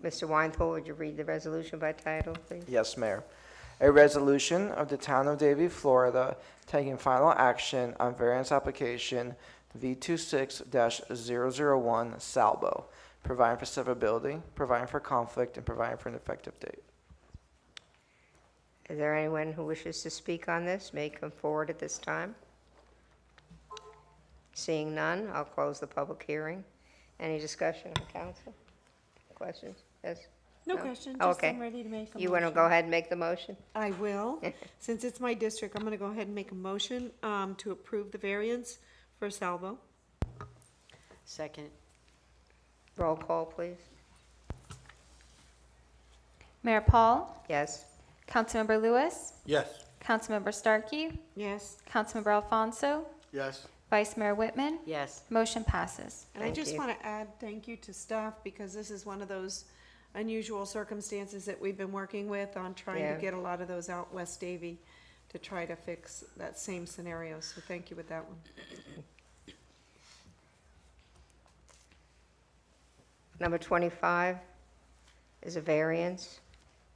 Mr. Weinthal, would you read the resolution by title, please? Yes, Mayor. A resolution of the Town of Davie, Florida, taking final action on variance application V26-001 Salbo, providing for severability, providing for conflict, and providing for an effective date. Is there anyone who wishes to speak on this? May come forward at this time. Seeing none, I'll close the public hearing. Any discussion on council? Questions? Yes? No question, Oh, just okay. I'm ready to make a motion. You want to go ahead and make the motion? I will. Since it's my district, I'm going to go ahead and make a motion to approve the variance for Salvo. Second. Roll call, please. Mayor Paul, Yes. Councilmember Lewis, Yes. Councilmember Starkey, Yes. Councilmember Alfonso, Yes. Vice Mayor Whitman. Yes. Motion passes. And I Thank just you. want to add thank you to staff because this is one of those unusual circumstances that we've been working with on trying Yeah. to get a lot of those out West Davie to try to fix that same scenario. So thank you with that one. Number 25 is a variance.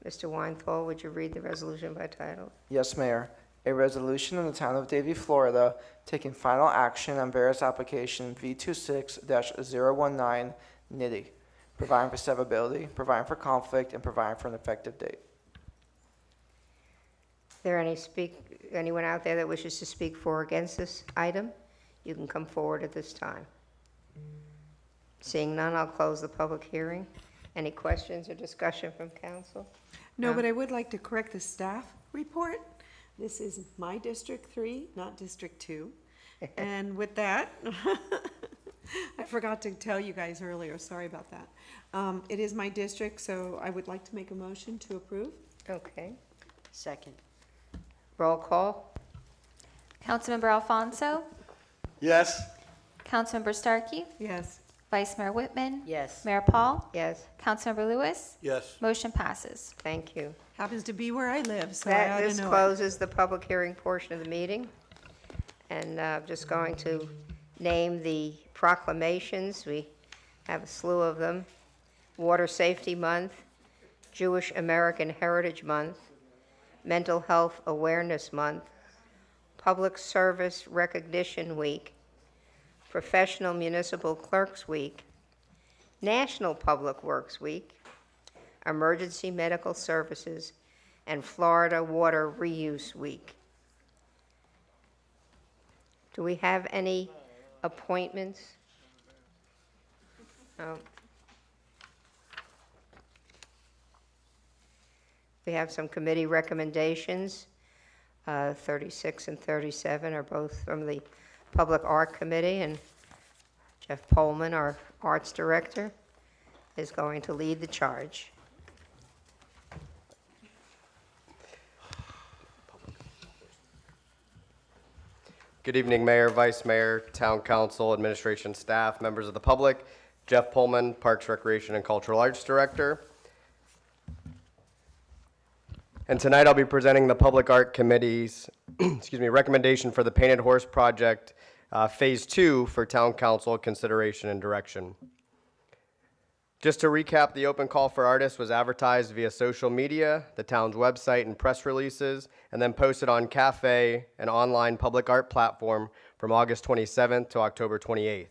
Mr. Weinthal, would you read the resolution by title? Yes, Mayor. A resolution in the town of Davie, Florida, taking final action on various application V26-019 NITI, providing for severability, providing for conflict, and providing for an effective date. Is there anyone out there that wishes to speak for or against this item? You can come forward at this time. Seeing none, I'll close the public hearing. Any questions or discussion from council? No, but I would like to correct the staff report. This is my District 3, not District 2. And with that, I forgot to tell you guys earlier, sorry about that. It is my district, so I would like to make a motion to approve. Okay. Second. Roll call? Councilmember Alfonso, Yes. Councilmember Starkey, Yes. Vice Mayor Whitman, Yes. Mayor Paul, Yes. Councilmember Lewis. Yes. Motion passes. Thank you. Happens to be where I live, so I ought to This know it. closes the public hearing portion of the meeting. And I'm just going to name the proclamations. We have a slew of them. Water Safety Month, Jewish American Heritage Month, Mental Health Awareness Month, Public Service Recognition Week, Professional Municipal Clerks Week, National Public Works Week, Emergency Medical Services, and Florida Water Reuse Week. Do we have any appointments? No. We have some committee recommendations. 36 and 37 are both from the Public Art Committee, and Jeff Pullman, our Arts Director, is going to lead the charge. Good evening, Mayor, Vice Mayor, Town Council, Administration, staff, members of the public. Jeff Pullman, Parks, Recreation, and Cultural Arts Director. And tonight I'll be presenting the Public Art Committee's recommendation for the Painted Horse Project, Phase 2 for Town Council consideration and direction. Just to recap, the open call for artists was advertised via social media, the town's website, and press releases, and then posted on Cafe, an online public art platform, from August 27th to October 28th.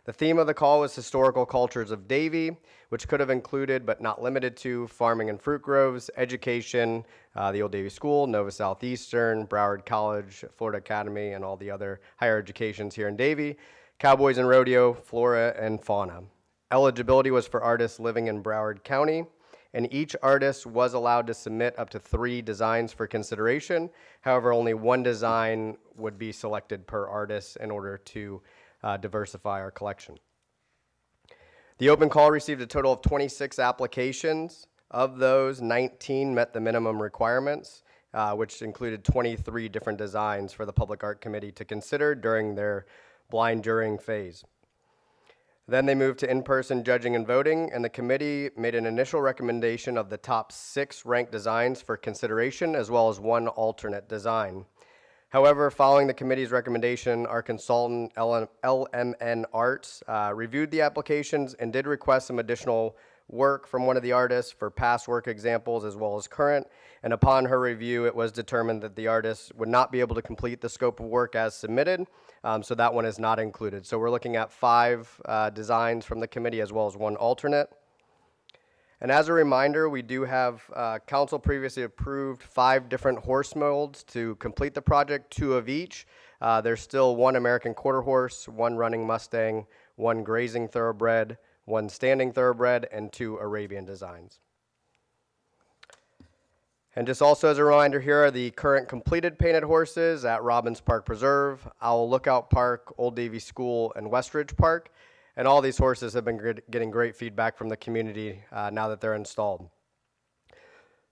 The theme of the call was historical cultures of Davie, which could have included, but not limited to, farming and fruit groves, education, the Old Davie School, Nova Southeastern, Broward College, Florida Academy, and all the other higher educations here in Davie, cowboys and rodeo, flora and fauna. Eligibility was for artists living in Broward County, and each artist was allowed to submit up to 3 designs for consideration. However, only 1 design would be selected per artist in order to diversify our collection. The open call received a total of 26 applications. Of those, 19 met the minimum requirements, which included 23 different designs for the Public Art Committee to consider during their blind jurying phase. Then they moved to in-person judging and voting, and the committee made an initial recommendation of the top 6 ranked designs for consideration, as well as 1 alternate design. However, following the committee's recommendation, our consultant, LMN Arts, reviewed the applications and did request some additional work from one of the artists for past work examples as well as current. And upon her review, it was determined that the artist would not be able to complete the scope of work as submitted, so that one is not included. So we're looking at 5 designs from the committee as well as 1 alternate. And as a reminder, we do have council previously approved 5 different horse molds to complete the project, 2 of each. There's still 1 American quarter horse, 1 running Mustang, 1 grazing thoroughbred, 1 standing thoroughbred, and 2 Arabian designs. And just also as a reminder, here are the current completed painted horses at Robbins Park Preserve, Owl Lookout Park, Old Davie School, and Westridge Park. And all these horses have been getting great feedback from the community now that they're installed.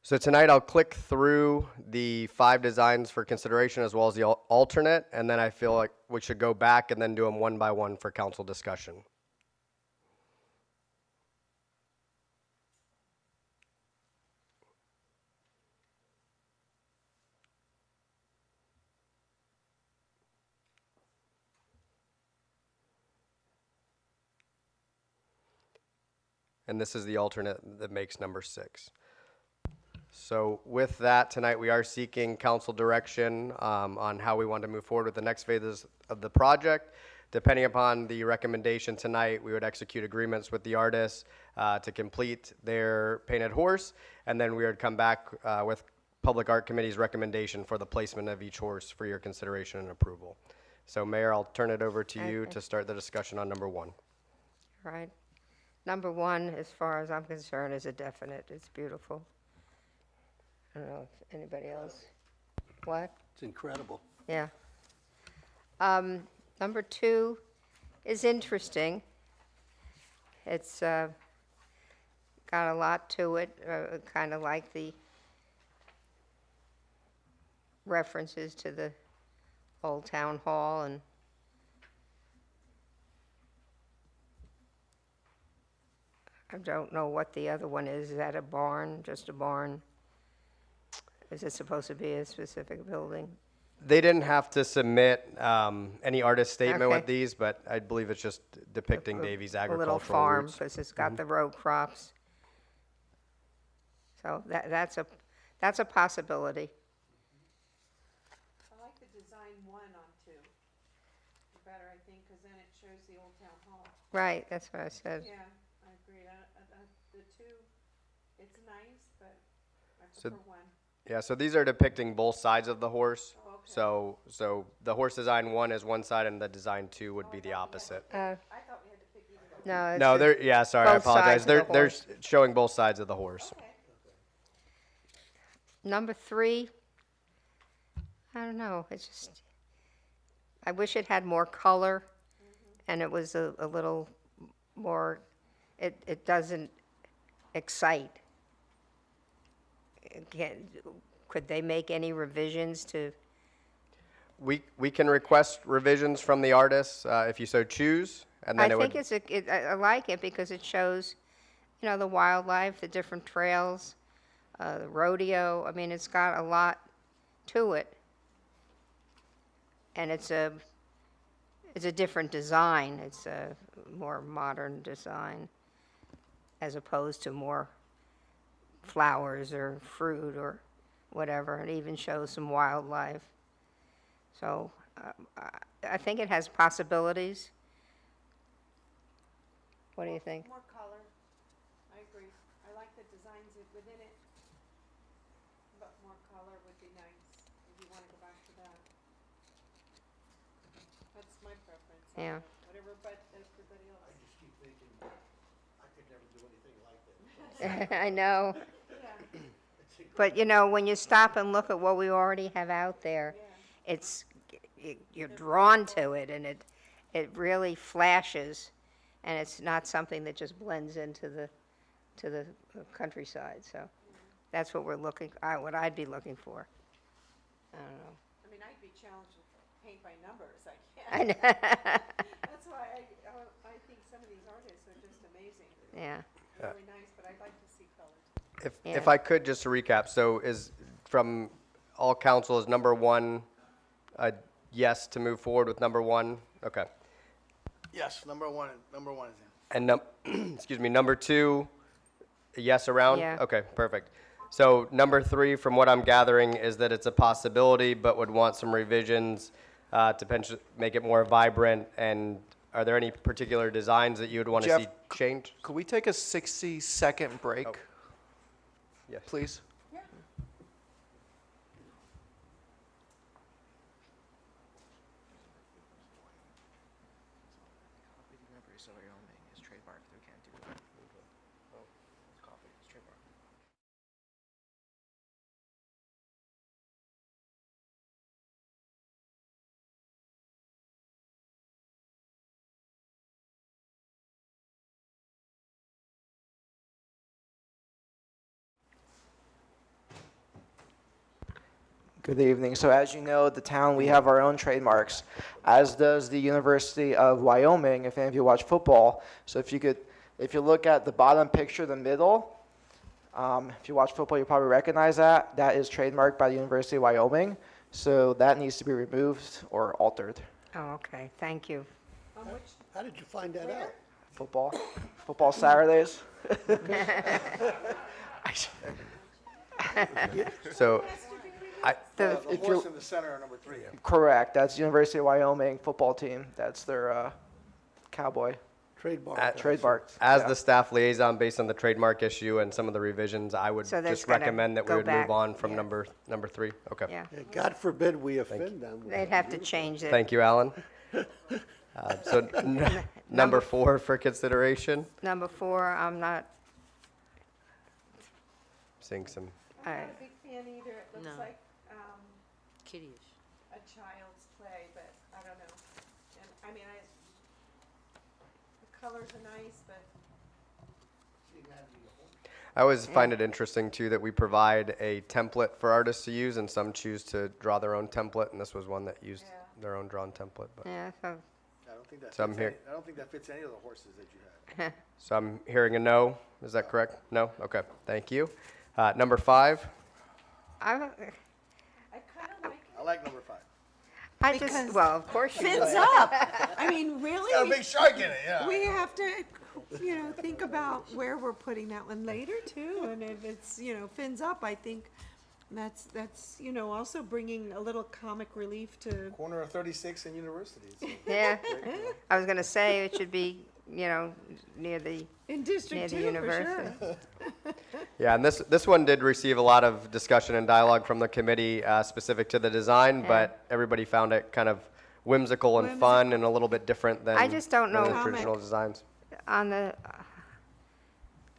So tonight I'll click through the 5 designs for consideration as well as the alternate, and then I feel like we should go back and then do them one by one for council discussion. And this is the alternate that makes number 6. So with that, tonight we are seeking council direction on how we want to move forward with the next phases of the project. Depending upon the recommendation tonight, we would execute agreements with the artists to complete their painted horse, and then we would come back with Public Art Committee's recommendation for the placement of each horse for your consideration and approval. So Mayor, I'll turn it over to you Okay. to start the discussion on number 1. Right. Number 1, as far as I'm concerned, is a definite. It's beautiful. I don't know if anybody else. What? It's incredible. Yeah. Number 2 is interesting. It's got a lot to it, kind of like the references to the old town hall, and I don't know what the other one is. Is that a barn, just a barn? Is it supposed to be a specific building? They didn't have to submit any artist statement with Okay. these, but I believe it's just depicting Davie's A agricultural little farm, roots. because it's got the row crops. So that's a possibility. I like the design 1 on 2. Better, I think, because then it shows the old town hall. Right, that's what I said. Yeah, I agree. The 2, it's nice, but I So- prefer 1. Yeah, so these are depicting both sides of the horse. Oh, okay. So the horse design 1 is one side, and the design 2 would be the opposite. I thought we had to pick either. No, it's No, just they're, yeah, sorry, I both sides apologize. of the They're horse. showing both sides of the horse. Number 3, I don't know, it's just, I wish it had more color, and it was a little more, it doesn't excite. Could they make any revisions to, We can request revisions from the artists if you so choose, and then I it would. think I like it because it shows, the wildlife, the different trails, the rodeo. I mean, it's got a lot to it. And it's a different design. It's a more modern design as opposed to more flowers or fruit or whatever. It even shows some wildlife. So I think it has possibilities. What do you think? More color. I agree. I like the designs within it, but more color would be nice if you want to go back to that. That's my preference. Yeah. Whatever, but everybody else. I just keep thinking, I could never do anything like that. I know. Yeah. But, when you stop and look at what we already have out there, you're drawn to it, and it really flashes, and it's not something that just blends into the countryside. So that's what what I'd be looking for. I don't know. I mean, I'd be challenged with paint by numbers. I can't. I know. That's why I think some of these artists are just amazing. Yeah. They're really nice, but I'd like to see colors. If I could, just to recap, so is, from all council, is number 1 a yes to move forward with number 1? Okay. Yes, number one is in. And excuse me, number 2, a yes around? Yeah. Okay, perfect. So number 3, from what I'm gathering, is that it's a possibility, but would want some revisions to make it more vibrant. And are there any particular designs that you would want to Jeff, see changed? Could we take a 60-second break, Yes. please? Good evening. So as you know, the town, we have our own trademarks, as does the University of Wyoming, if any of you watch football. So if you look at the bottom picture, the middle, if you watch football, you probably recognize that. That is trademarked by the University of Wyoming. So that needs to be removed or altered. Oh, okay. Thank you. How did you find that out? Football Saturdays. So, The The horse in the center are number 3. Correct, that's University of Wyoming football team. That's their cowboy. Trademark. Trademark. as yeah. the staff liaison, based on the trademark issue and some of the revisions, I would So that's just gotta recommend that we go would back, move on from yeah. number 3. Okay. Yeah, God forbid we offend them. they'd have to change it. Thank you, Alan. So number 4 for consideration. Number 4, I'm not, Seeing some. I, big fan either. It looks No. like Kittyish. a child's play, but I don't know. And I mean, the colors are nice, but I always find it interesting too that we provide a template for artists to use, and some choose to draw their own template, and this was one that used their own drawn template. But yeah, so, I don't think that So I'm fits here- any- I don't think that fits any of the horses that you had. so I'm hearing a no. Is that correct? No. Okay. Thank you. Number 5. I, I like number 5. I just, well, of course you fins would. up. I mean, really? Got a big shark in it, yeah. We have to, think about where we're putting that one later too. And if it's, fins up, I think that's, also bringing a little comic relief to. Corner of 36 and University. So Yeah, I was gonna say it should be, near the, In near District the 2, for university. sure. Yeah, and this one did receive a lot of discussion and dialogue from the committee specific to the design, but everybody found it kind of whimsical and fun and a little bit different than I just don't than know- the traditional designs. On the,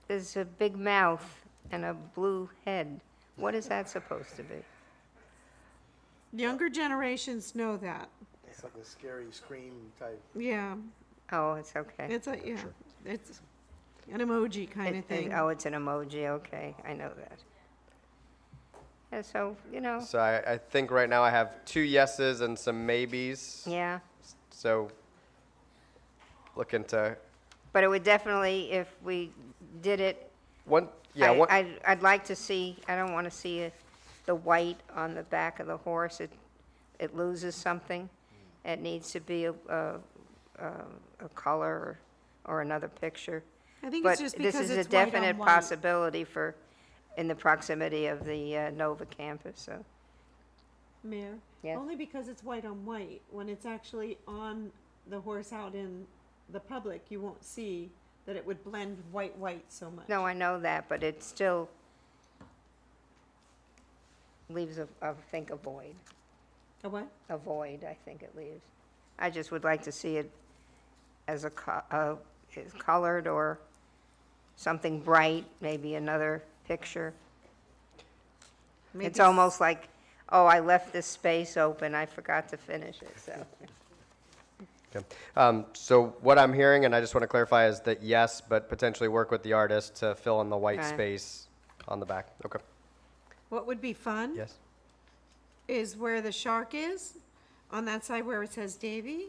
there's a big mouth and a blue head. What is that supposed to be? Younger generations know that. It's like a scary scream type. Yeah, Oh, it's okay. it's it's an emoji kind of thing. Oh, it's an emoji, okay, I know that. Yeah, so, So I think right now I have 2 yeses and some maybes. yeah. So looking to But it would definitely, if we did it, one. Yeah, one. I'd like to see, I don't want to see the white on the back of the horse. It loses something. It needs to be a color or another picture. I think it's just because But this is it's a white on definite white. possibility in the proximity of the Nova campus, so. Mayor? Yes. Only because it's white on white. When it's actually on the horse out in the public, you won't see that it would blend white so much. No, I know that, but it still leaves, I think, a void. A what? A void, I think it leaves. I just would like to see it as is colored or something bright, maybe another picture. It's almost like, oh, I left this space open, I forgot to finish it, so. Okay. So what I'm hearing, and I just want to clarify, is that yes, but potentially work with the artist to fill in the white Okay. space on the back. Okay. What would be fun Yes. is where the shark is, on that side where it says Davie,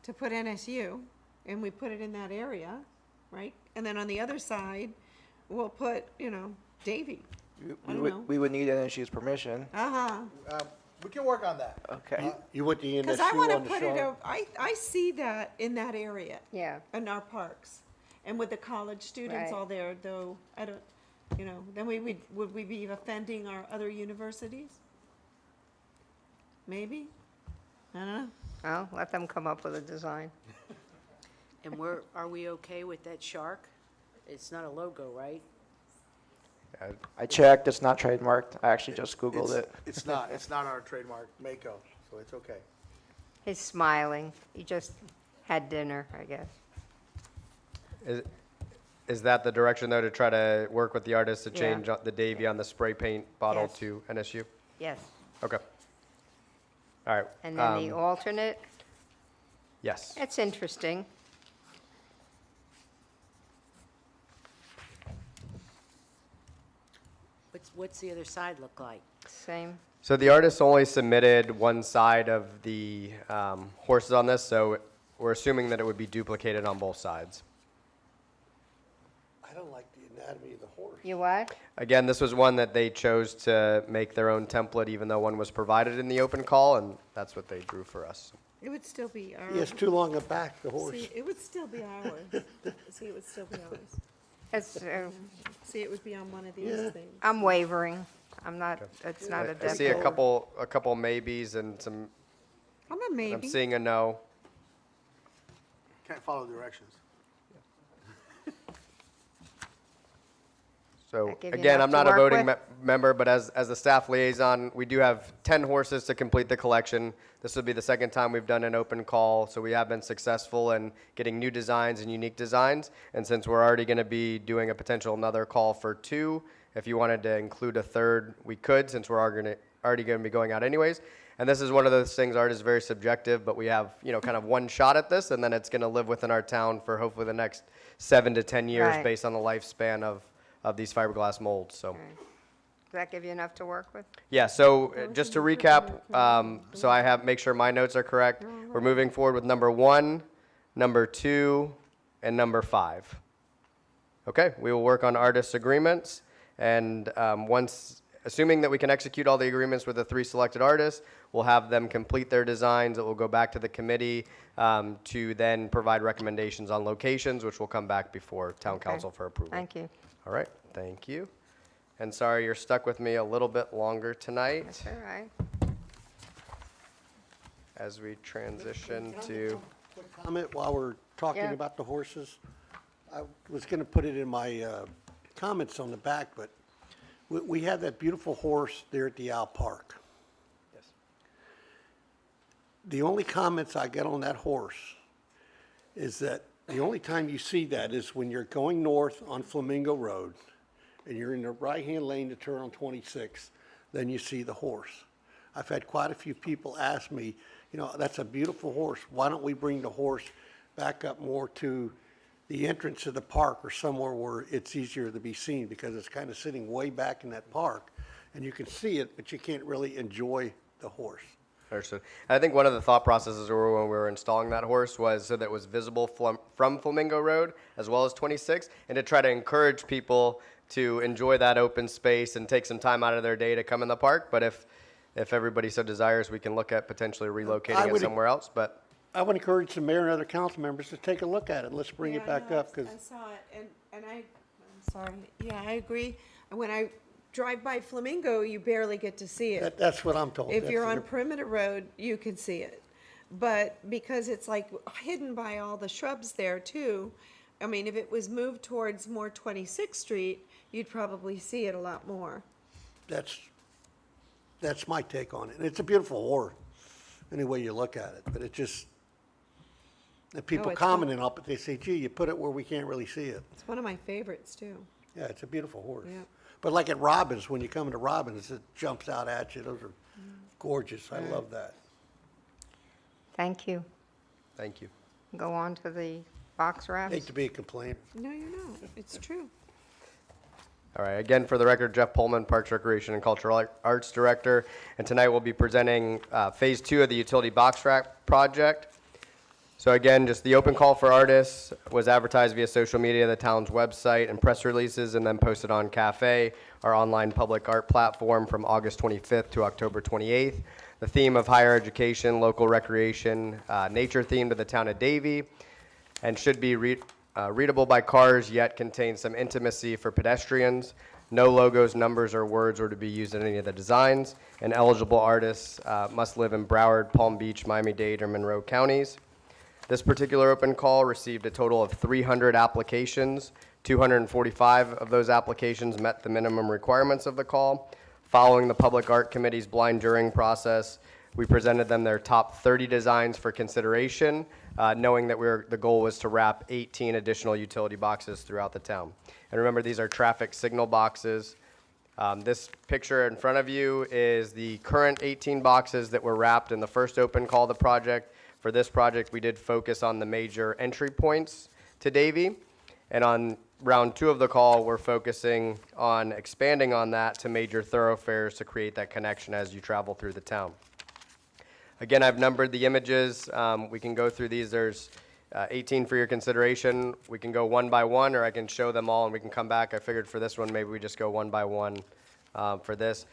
to put NSU, and we put it in that area, right? And then on the other side, we'll put, Davie. I don't know. We would need NSU's permission. Uh-huh. We can work on that. Okay. You want the Because NSU I want to on the put it, shark? I see that in that area, Yeah, in our parks. And with the college students Right. all there, though, I don't, then would we be offending our other universities? Maybe? I don't know. well, let them come up with a design. And are we okay with that shark? It's not a logo, right? I checked, it's not trademarked. I actually just Googled it. It's not our trademark, Mako, so it's okay. He's smiling, he just had dinner, I guess. Is that the direction, though, to try to work with the artist to Yeah. change the Davie on the spray paint bottle Yes. to NSU? Yes, Okay. All right. and then the alternate, Yes. it's interesting. What's the other side look like? Same. So the artist only submitted one side of the horses on this, so we're assuming that it would be duplicated on both sides. I don't like the anatomy of the horse. You what? Again, this was one that they chose to make their own template, even though one was provided in the open call, and that's what they drew for us. It would still be ours. He has too long a back, the horse. See, it would still be ours. See, it would still be ours. It's, See, it would be on one of these things. I'm wavering. I'm not, it's not a I definite. see a couple maybes and some, I'm a I'm maybe. seeing a no. Can't follow directions. So That give you again, enough I'm to not a work voting with? member, but as a staff liaison, we do have 10 horses to complete the collection. This will be the second time we've done an open call, so we have been successful in getting new designs and unique designs. And since we're already going to be doing a potential another call for 2, if you wanted to include a third, we could, since we're already going to be going out anyways. And this is one of those things, art is very subjective, but we have, kind of one shot at this, and then it's going to live within our town for hopefully the next 7 to 10 years Right. based on the lifespan of these fiberglass molds, so. Does that give you enough to work with? Yeah, so just to recap, so I make sure my notes are correct. We're moving forward with number 1, number 2, and number 5. Okay, we will work on artists' agreements, and assuming that we can execute all the agreements with the 3 selected artists, we'll have them complete their designs. It will go back to the committee to then provide recommendations on locations, which will come back before town Okay. council for approval. Thank you. All right, thank you. And sorry you're stuck with me a little bit longer tonight That's all right. as we transition Can I make to, one quick comment while we're talking Yeah. about the horses? I was going to put it in my comments on the back, but we have that beautiful horse there at the Owl Park. Yes. The only comments I get on that horse is that the only time you see that is when you're going north on Flamingo Road and you're in the right-hand lane to turn on 26, then you see the horse. I've had quite a few people ask me, that's a beautiful horse. Why don't we bring the horse back up more to the entrance of the park or somewhere where it's easier to be seen, because it's kind of sitting way back in that park and you can see it, but you can't really enjoy the horse. understood. I think one of the thought processes when we were installing that horse was so that it was visible from Flamingo Road as well as 26, and to try to encourage people to enjoy that open space and take some time out of their day to come in the park. But if everybody so desires, we can look at potentially relocating it somewhere else. But I would encourage the mayor and other council members to take a look at it. Let's bring it back up, because I saw it, and I'm sorry. Yeah, I agree. When I drive by Flamingo, you barely get to see it. that's what I'm told. If you're That's on Perimeter Road, you can see it. But because it's like hidden by all the shrubs there too, I mean, if it was moved towards more 26th Street, you'd probably see it a lot more. That's my take on it. And it's a beautiful horse, any way you look at it, but it just, and people it's commenting on it, they say, gee, you put it where we can't really see it. It's one of my favorites too. Yeah, it's a beautiful horse. Yeah. But like at Robbins, when you come into Robbins, it jumps out at you. Those are gorgeous. I love that. Thank you. thank you. Go on to the box wraps. Hate to be a complainer. No, you're not. It's true. All right, again, for the record, Jeff Pullman, Parks, Recreation, and Cultural Arts Director. And tonight we'll be presenting Phase 2 of the Utility Box Rack project. So again, just the open call for artists was advertised via social media, the town's website, and press releases, and then posted on Cafe, our online public art platform, from August 25th to October 28th. The theme of higher education, local recreation, nature themed to the town of Davie, and should be readable by cars, yet contains some intimacy for pedestrians. No logos, numbers, or words are to be used in any of the designs, and eligible artists must live in Broward, Palm Beach, Miami-Dade, or Monroe counties. This particular open call received a total of 300 applications. 245 of those applications met the minimum requirements of the call. Following the Public Art Committee's blind jurying process, we presented them their top 30 designs for consideration, knowing that the goal was to wrap 18 additional utility boxes throughout the town. And remember, these are traffic signal boxes. This picture in front of you is the current 18 boxes that were wrapped in the first open call of the project. For this project, we did focus on the major entry points to Davie. And on round 2 of the call, we're focusing on expanding on that to major thoroughfares to create that connection as you travel through the town. Again, I've numbered the images. We can go through these. There's 18 for your consideration. We can go one by one, or I can show them all and we can come back. I figured for this one, maybe we just go one by one for this.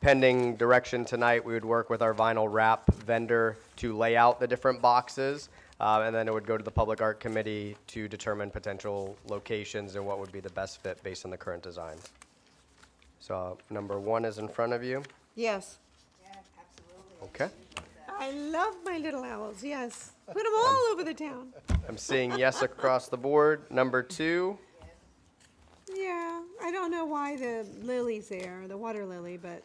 Pending direction tonight, we would work with our vinyl wrap vendor to lay out the different boxes, and then it would go to the Public Art Committee to determine potential locations and what would be the best fit based on the current designs. So number 1 is in front of you. Yes. Okay. I love my little owls, yes. Put them all over the town. I'm seeing yes across the board. Number 2, Yeah, I don't know why the lily's there, the water lily, but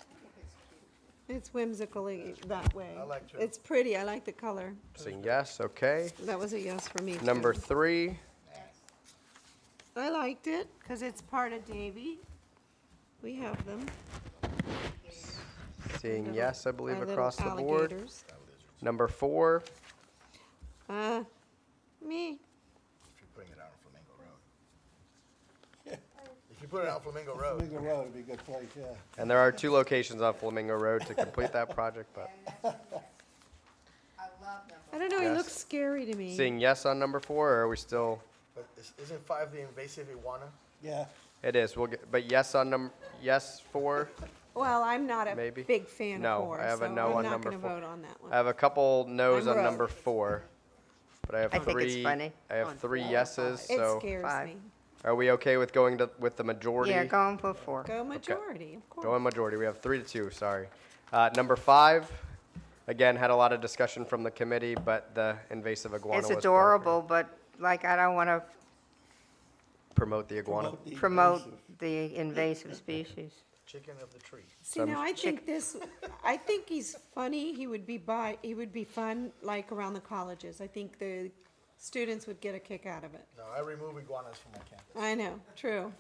it's whimsically that way. I like to. It's pretty, I like the color. seeing yes, okay. That was a yes for me, too. Number 3, I liked it, because it's part of Davie. We have them. seeing Little- yes, I believe, our little across the board. alligators. Number 4, Me. If you're putting it out on Flamingo Road. If you put it out on Flamingo Road. Flamingo Road would be a good place, yeah. and there are 2 locations on Flamingo Road to complete that project, but I don't know, he Yes. looks scary to me. seeing yes on number 4, or are we still? But isn't 5 the invasive iguana? Yeah. It is. We'll get, but yes on yes 4. Well, I'm not a Maybe. big fan No, of horse, I have a so no I'm on not number gonna 4. vote on that one. I have a couple no's I'm on number rogue. 4, but I have I think it's 3. funny. I have On 3 4 or yeses. It So scares 5. me. are we okay with going with the majority? Yeah, go and put 4. Go majority, of course. Going majority. We have 3 to 2. Sorry. Number 5. Again, had a lot of discussion from the committee, but the invasive iguana It's was adorable, but like, I don't want to promote the iguana. promote the invasive species. Chicken of the tree. See, now I think I think he's funny. He would be fun, like around the colleges. I think the students would get a kick out of it. No, I remove iguanas from my campus. I know, true.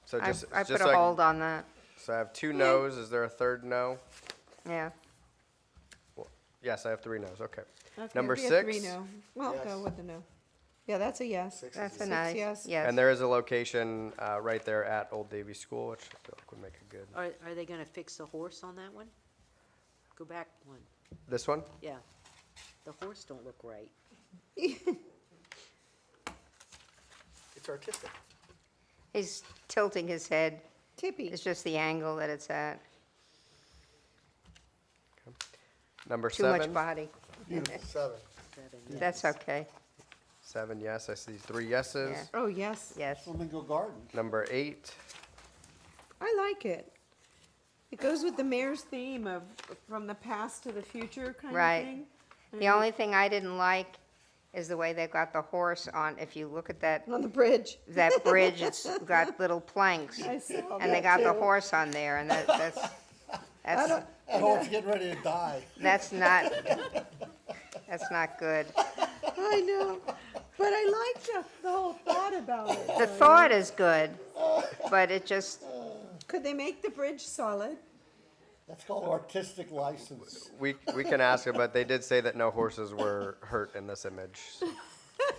So just I just put so a I- hold on that. So I have 2 no's. Is there a third no? Yeah. Yes, I have 3 no's. Okay. Okay, Number it'd be a 6. 3 no. Well, Yes. go with the no. Yeah, that's a yes. That's a 6 nice, yes. yes. And there is a location right there at Old Davie School, which I feel like would make a good. Are they gonna fix the horse on that one? Go back one, This one? yeah. The horse don't look right. It's artistic. He's tilting his head. Tippy. It's just the angle that it's at. Number Too 7. much body. 7. 7, yes. That's okay. 7, yes. I see 3 yeses. Yeah. Oh, yes. Yes. Flamingo Garden. Number 8. I like it. It goes with the mayor's theme of from the past to the future kind Right. of thing. The only thing I didn't like is the way they got the horse on. If you look at that On the bridge. bridge, it's got little planks. I saw And they that got the too. horse on there, and that's That horse getting ready to die. that's not good. I know, but I like the whole thought about it. The thought is good, but it just, Could they make the bridge solid? That's called artistic license. We can ask it, but they did say that no horses were hurt in this image. We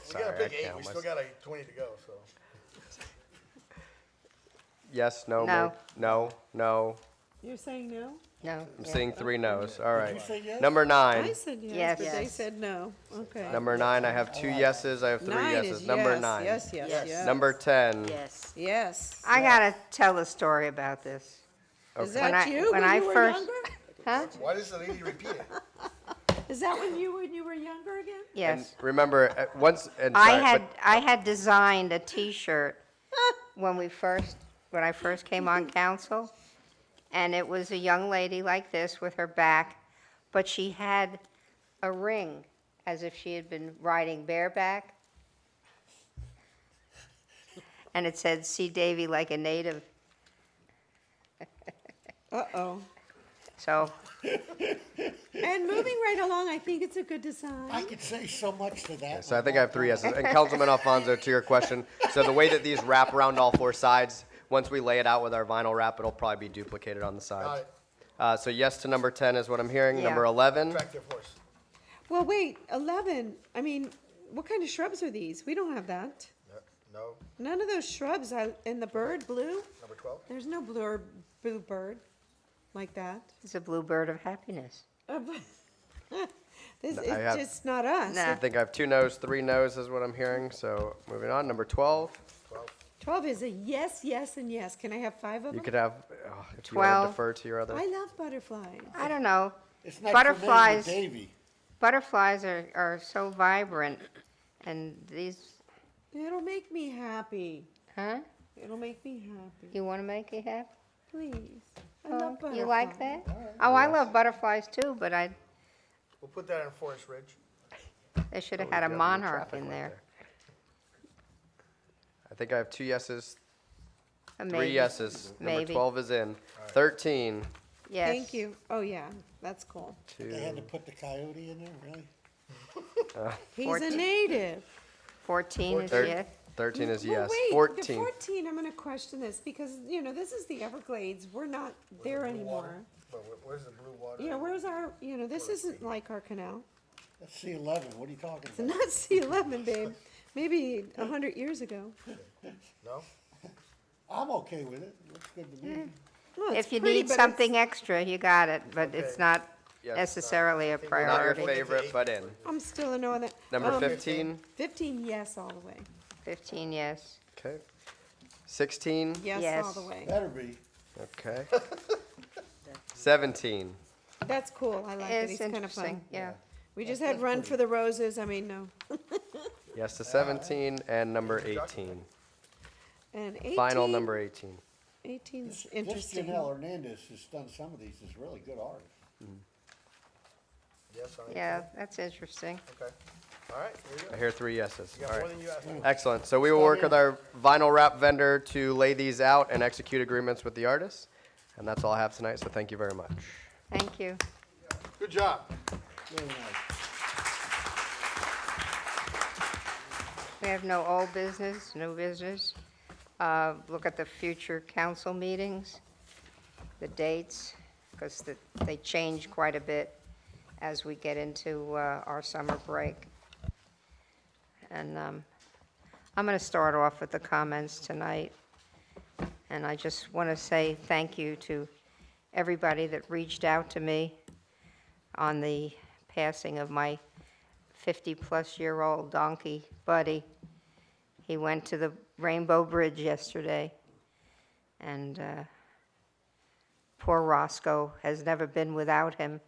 Sorry, got a I big 8. can't We mess- still got 20 to go, so. Yes, no, No. maybe- no, no. You're saying no? no. I'm yeah. seeing 3 no's. All right. you say yes? Number 9. I said yes, Yes. but they Yes. said no. Okay. Number 9. I have 2 yeses. I have 3 9 yeses. is Number yes, 9. yes, yes, Yes. yes. Number 10. Yes. Yes. I gotta tell a story about this. Is When that I- you when when I you were first- younger? Huh? Why does the lady repeat it? Is that when you were younger again? Yes. Remember, once. And sorry, but- I had designed a T-shirt when I first came on council, and it was a young lady like this with her back, but she had a ring as if she had been riding bareback, and it said, "See Davie like a native." Uh-oh. So And moving right along, I think it's a good design. I could say so much to that. So I think I have 3 yeses. And Councilman Alfonso, to your question, so the way that these wrap around all 4 sides, once we lay it out with our vinyl wrap, it'll probably be duplicated on the sides. So yes to number 10 is what I'm hearing. Yeah. Number 11. Attractive horse. Well, wait, 11. I mean, what kind of shrubs are these? We don't have that. No. None of those shrubs in the bird blue. Number 12. There's no blue bird like that. it's a bluebird of happiness. This I is have- just not us. Nah. I think I have 2 no's, 3 no's is what I'm hearing. So moving on. Number 12. 12 is a yes, yes, and yes. Can I have 5 of You them? could have, if you want 12. to defer to your other. I love butterflies. I don't know. It's next Butterflies. to me with Davie. Butterflies are so vibrant, and these, It'll make me happy. huh? It'll make me happy. You want to make it happen? please. I Oh, love you like butterflies. that? Oh, I love butterflies too, but We'll put that in Forest Ridge. they should have Oh, had a we got monarch traffic in light there. I think I have 2 yeses, A 3 maybe. yeses. Number Maybe. 12 is in. 13, Yes. Thank you. Oh, yeah, that's cool. 2. They had to put the coyote in there, really? He's a 14. native. 14 is Thir- yes. 13 is Well, yes. wait, the 14. 14, I'm going to question this because, this is the Everglades. We're not there anymore. Where's the blue water? Yeah, where's our, this isn't like our canal. That's C11, what are you talking It's about? not C11, babe. Maybe 100 years ago. No? I'm okay with it, looks good to me. Well, it's If you pretty, need but something extra, you got it, but it's not Yes. necessarily a Not your priority. favorite, but in. I'm still a no on that. Number 15. 15, yes, all the way. 15, yes. Okay. 16. Yes, all the way. Better be. Okay. 17. That's cool. I like it. It's He's kind of interesting, fun. yeah. We just had Run for the Roses. I mean, no. Yes to 17 and number 18. And 18. Final number 18. 18's This interesting. Janelle Hernandez has done some of these, is really good artist. Yes, on 18? Yeah, that's interesting. Okay. All right, here you I go. hear 3 yeses. You All got more right. than you asked for. Excellent. So we will work with our vinyl wrap vendor to lay these out and execute agreements with the artists. And that's all I have tonight, so thank you very much. Thank you. Good job. Really nice. We have no old business, new business. Look at the future council meetings, the dates, because they change quite a bit as we get into our summer break. And I'm going to start off with the comments tonight. And I just want to say thank you to everybody that reached out to me on the passing of my 50-plus-year-old donkey, Buddy. He went to the Rainbow Bridge yesterday, and poor Roscoe has never been without him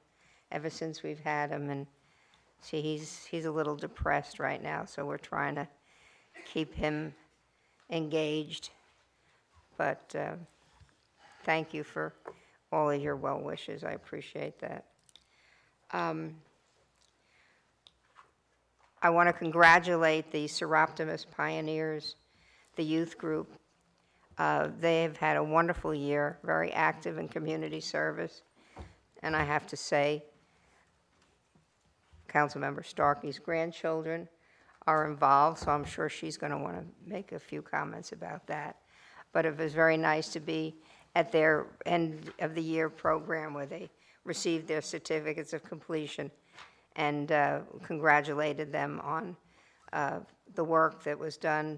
ever since we've had him, and see, he's a little depressed right now, so we're trying to keep him engaged. But thank you for all of your well wishes. I appreciate that. I want to congratulate the Seroptimus Pioneers, the youth group. They have had a wonderful year, very active in community service. And I have to say, Councilmember Starkey's grandchildren are involved, so I'm sure she's going to want to make a few comments about that. But it was very nice to be at their end of the year program where they received their certificates of completion, and congratulated them on the work that was done.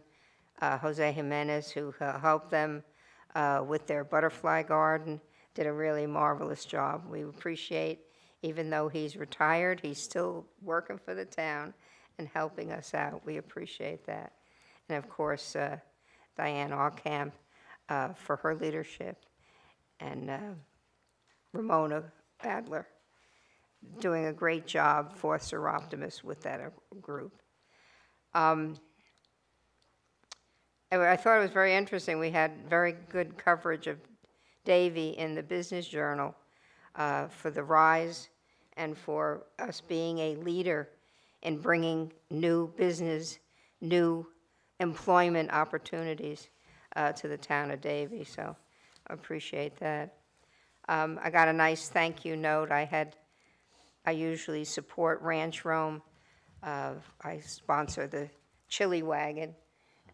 Jose Jimenez, who helped them with their butterfly garden, did a really marvelous job. We appreciate, even though he's retired, he's still working for the town and helping us out. We appreciate that. And of course, Diane Allcamp for her leadership, and Ramona Adler doing a great job for Seroptimus with that group. I thought it was very interesting. We had very good coverage of Davie in the Business Journal for the rise and for us being a leader in bringing new business, new employment opportunities to the town of Davie. So I appreciate that. I got a nice thank you note. I usually support Ranch Rome. I sponsor the Chili Wagon,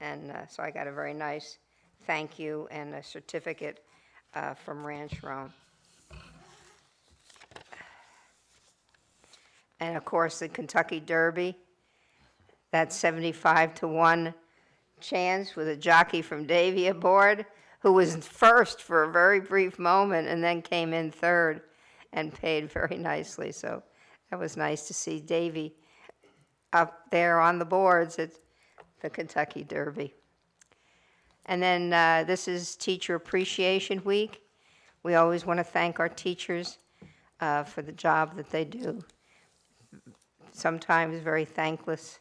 and so I got a very nice thank you and a certificate from Ranch Rome. And of course, the Kentucky Derby, that 75-1 chance with a jockey from Davie aboard, who was first for a very brief moment and then came in third and paid very nicely. So that was nice to see Davie up there on the boards at the Kentucky Derby. And then this is Teacher Appreciation Week. We always want to thank our teachers for the job that they do. Sometimes very thankless,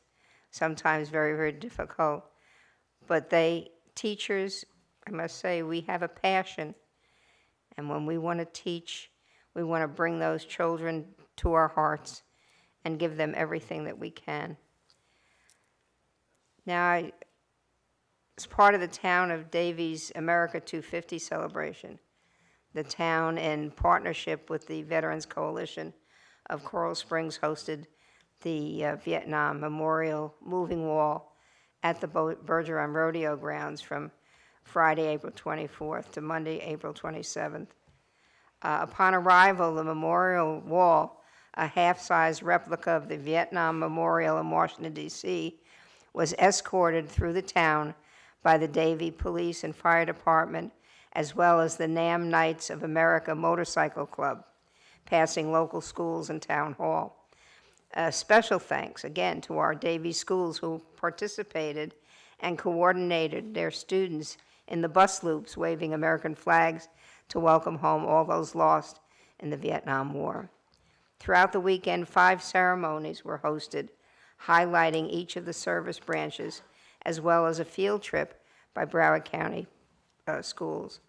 sometimes very, very difficult. But teachers, I must say, we have a passion And when we want to teach, we want to bring those children to our hearts and give them everything that we can. Now, as part of the town of Davie's America 250 celebration, the town, in partnership with the Veterans Coalition of Coral Springs, hosted the Vietnam Memorial Moving Wall at the Bergeron Rodeo Grounds from Friday, April 24th to Monday, April 27th. Upon arrival, the memorial wall, a half-size replica of the Vietnam Memorial in Washington, D.C., was escorted through the town by the Davie Police and Fire Department, as well as the Nam Knights of America Motorcycle Club, passing local schools and town hall. Special thanks, again, to our Davie schools who participated and coordinated their students in the bus loops, waving American flags to welcome home all those lost in the Vietnam War. Throughout the weekend, 5 ceremonies were hosted, highlighting each of the service branches, as well as a field trip by Broward County schools.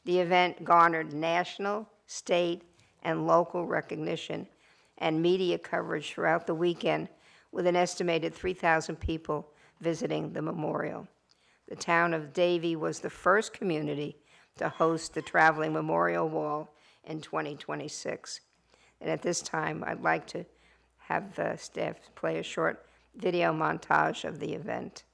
The event garnered national, state, and local recognition and media coverage throughout the weekend, with an estimated 3,000 people visiting the memorial. The town of Davie was the first community to host the traveling memorial wall in 2026. And at this time, I'd like to have staff play a short video montage of the event.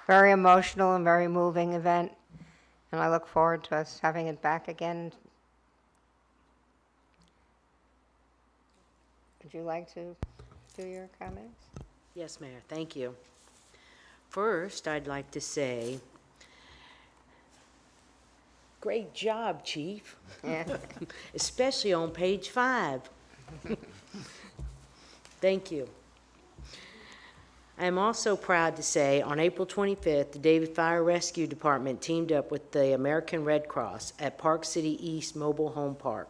Very emotional and very moving event, and I look forward to us having it back again. Would you like to do your comments? Yes, Mayor, thank you. First, I'd like to say, great job, Chief. Yeah. Especially on page 5. Thank you. I am also proud to say on April 25th, the Davie Fire Rescue Department teamed up with the American Red Cross at Park City East Mobile Home Park.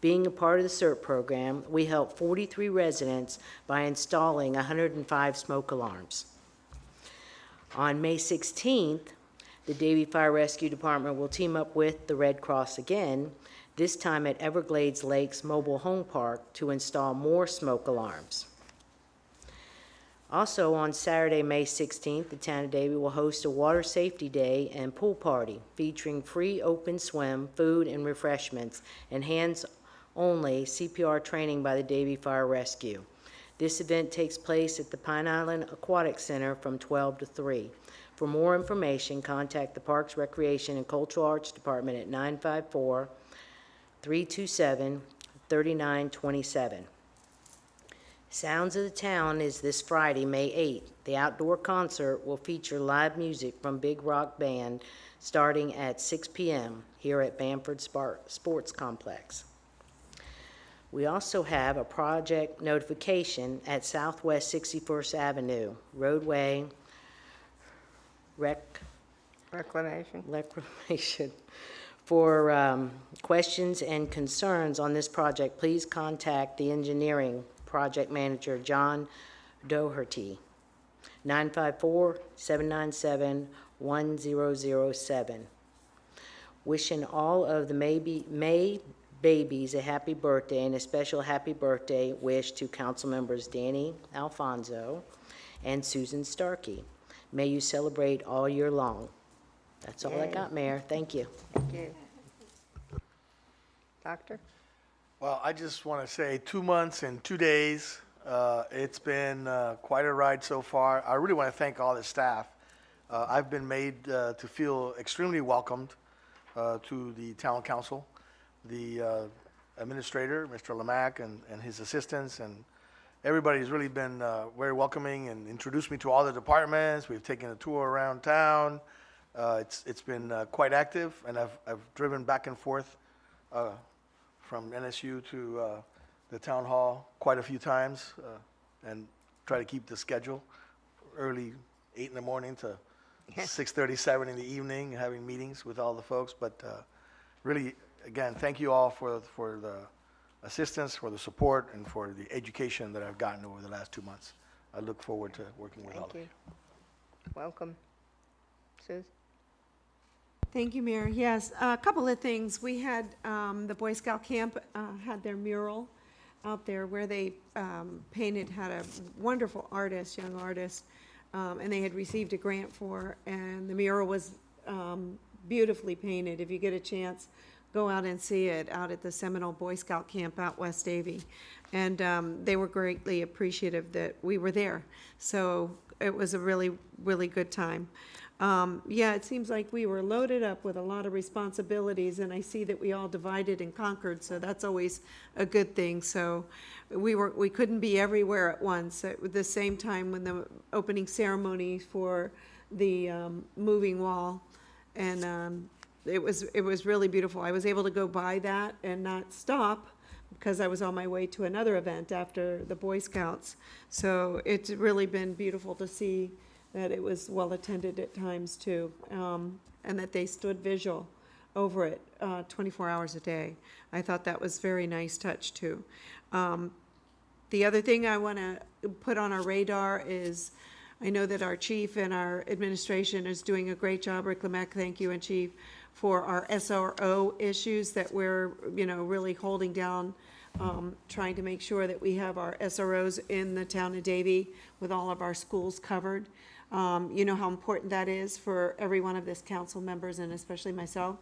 Being a part of the CERT program, we helped 43 residents by installing 105 smoke alarms. On May 16th, the Davie Fire Rescue Department will team up with the Red Cross again, this time at Everglades Lakes Mobile Home Park, to install more smoke alarms. Also, on Saturday, May 16th, the town of Davie will host a water safety day and pool party featuring free open swim, food and refreshments, and hands only CPR training by the Davie Fire Rescue. This event takes place at the Pine Island Aquatic Center from 12 to 3. For more information, contact the Parks, Recreation, and Cultural Arts Department at 954-327-3927. Sounds of the Town is this Friday, May 8th. The outdoor concert will feature live music from Big Rock Band starting at 6 p.m. here at Bamford Sports Complex. We also have a project notification at Southwest 61st Avenue, roadway reclamation. For questions and concerns on this project, please contact the engineering project manager, John Doherty, 954-797-1007. Wishing all of the May babies a happy birthday, and a special happy birthday wish to council members Danny Alfonso and Susan Starkey. May you celebrate all year long. That's all I got, Mayor. Thank you. Thank you. Doctor? Well, I just want to say 2 months and 2 days. It's been quite a ride so far. I really want to thank all the staff. I've been made to feel extremely welcomed to the town council. The administrator, Mr. Lamack, and his assistants, and everybody's really been very welcoming and introduced me to all the departments. We've taken a tour around town. It's been quite active, and I've driven back and forth from NSU to the town hall quite a few times, and try to keep the schedule early 8 in the morning to 6:37 in the evening, having meetings with all the folks. But really, again, thank you all for the assistance, for the support, and for the education that I've gotten over the last 2 months. I look forward to working with all of you. Welcome. Suze? Thank you, Mayor. Yes, a couple of things. We had, the Boy Scout camp had their mural out there where they had a wonderful artist, young artist, and they had received a grant for, and the mural was beautifully painted. If you get a chance, go out and see it out at the Seminole Boy Scout camp out West Davie. And they were greatly appreciative that we were there. So it was a really, really good time. Yeah, it seems like we were loaded up with a lot of responsibilities, and I see that we all divided and conquered, so that's always a good thing. So we couldn't be everywhere at once. At the same time, when the opening ceremony for the moving wall, and it was really beautiful. I was able to go by that and not stop because I was on my way to another event after the Boy Scouts. So it's really been beautiful to see that it was well attended at times too, and that they stood visual over it 24 hours a day. I thought that was very nice touch too. The other thing I want to put on our radar is, I know that our chief and our administration is doing a great job. Rick Lamech, thank you, and chief, for our SRO issues that we're, really holding down, trying to make sure that we have our SROs in the town of Davie with all of our schools covered. You know how important that is for every one of this council members, and especially myself.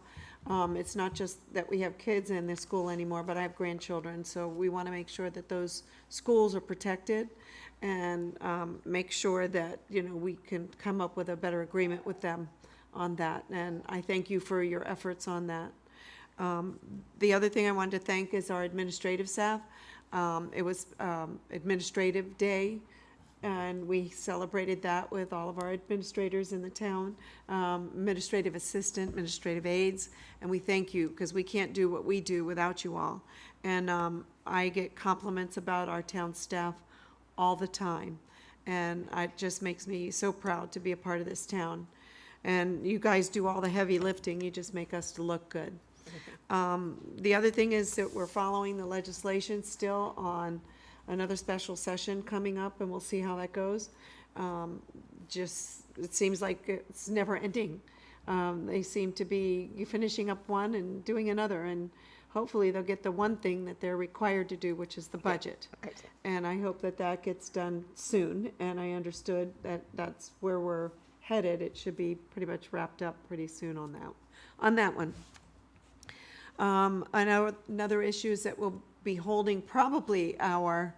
It's not just that we have kids in this school anymore, but I have grandchildren, so we want to make sure that those schools are protected and make sure that, we can come up with a better agreement with them on that. And I thank you for your efforts on that. The other thing I wanted to thank is our administrative staff. It was Administrative Day, and we celebrated that with all of our administrators in the town, administrative assistant, administrative aides, and we thank you because we can't do what we do without you all. And I get compliments about our town staff all the time, and it just makes me so proud to be a part of this town. And you guys do all the heavy lifting, you just make us to look good. The other thing is that we're following the legislation still on another special session coming up, and we'll see how that goes. It seems like it's never ending. They seem to be finishing up one and doing another, and hopefully they'll get the one thing that they're required to do, which is the budget. And I hope that that gets done soon, and I understood that that's where we're headed. It should be pretty much wrapped up pretty soon on that one. I know another issue is that we'll be holding probably our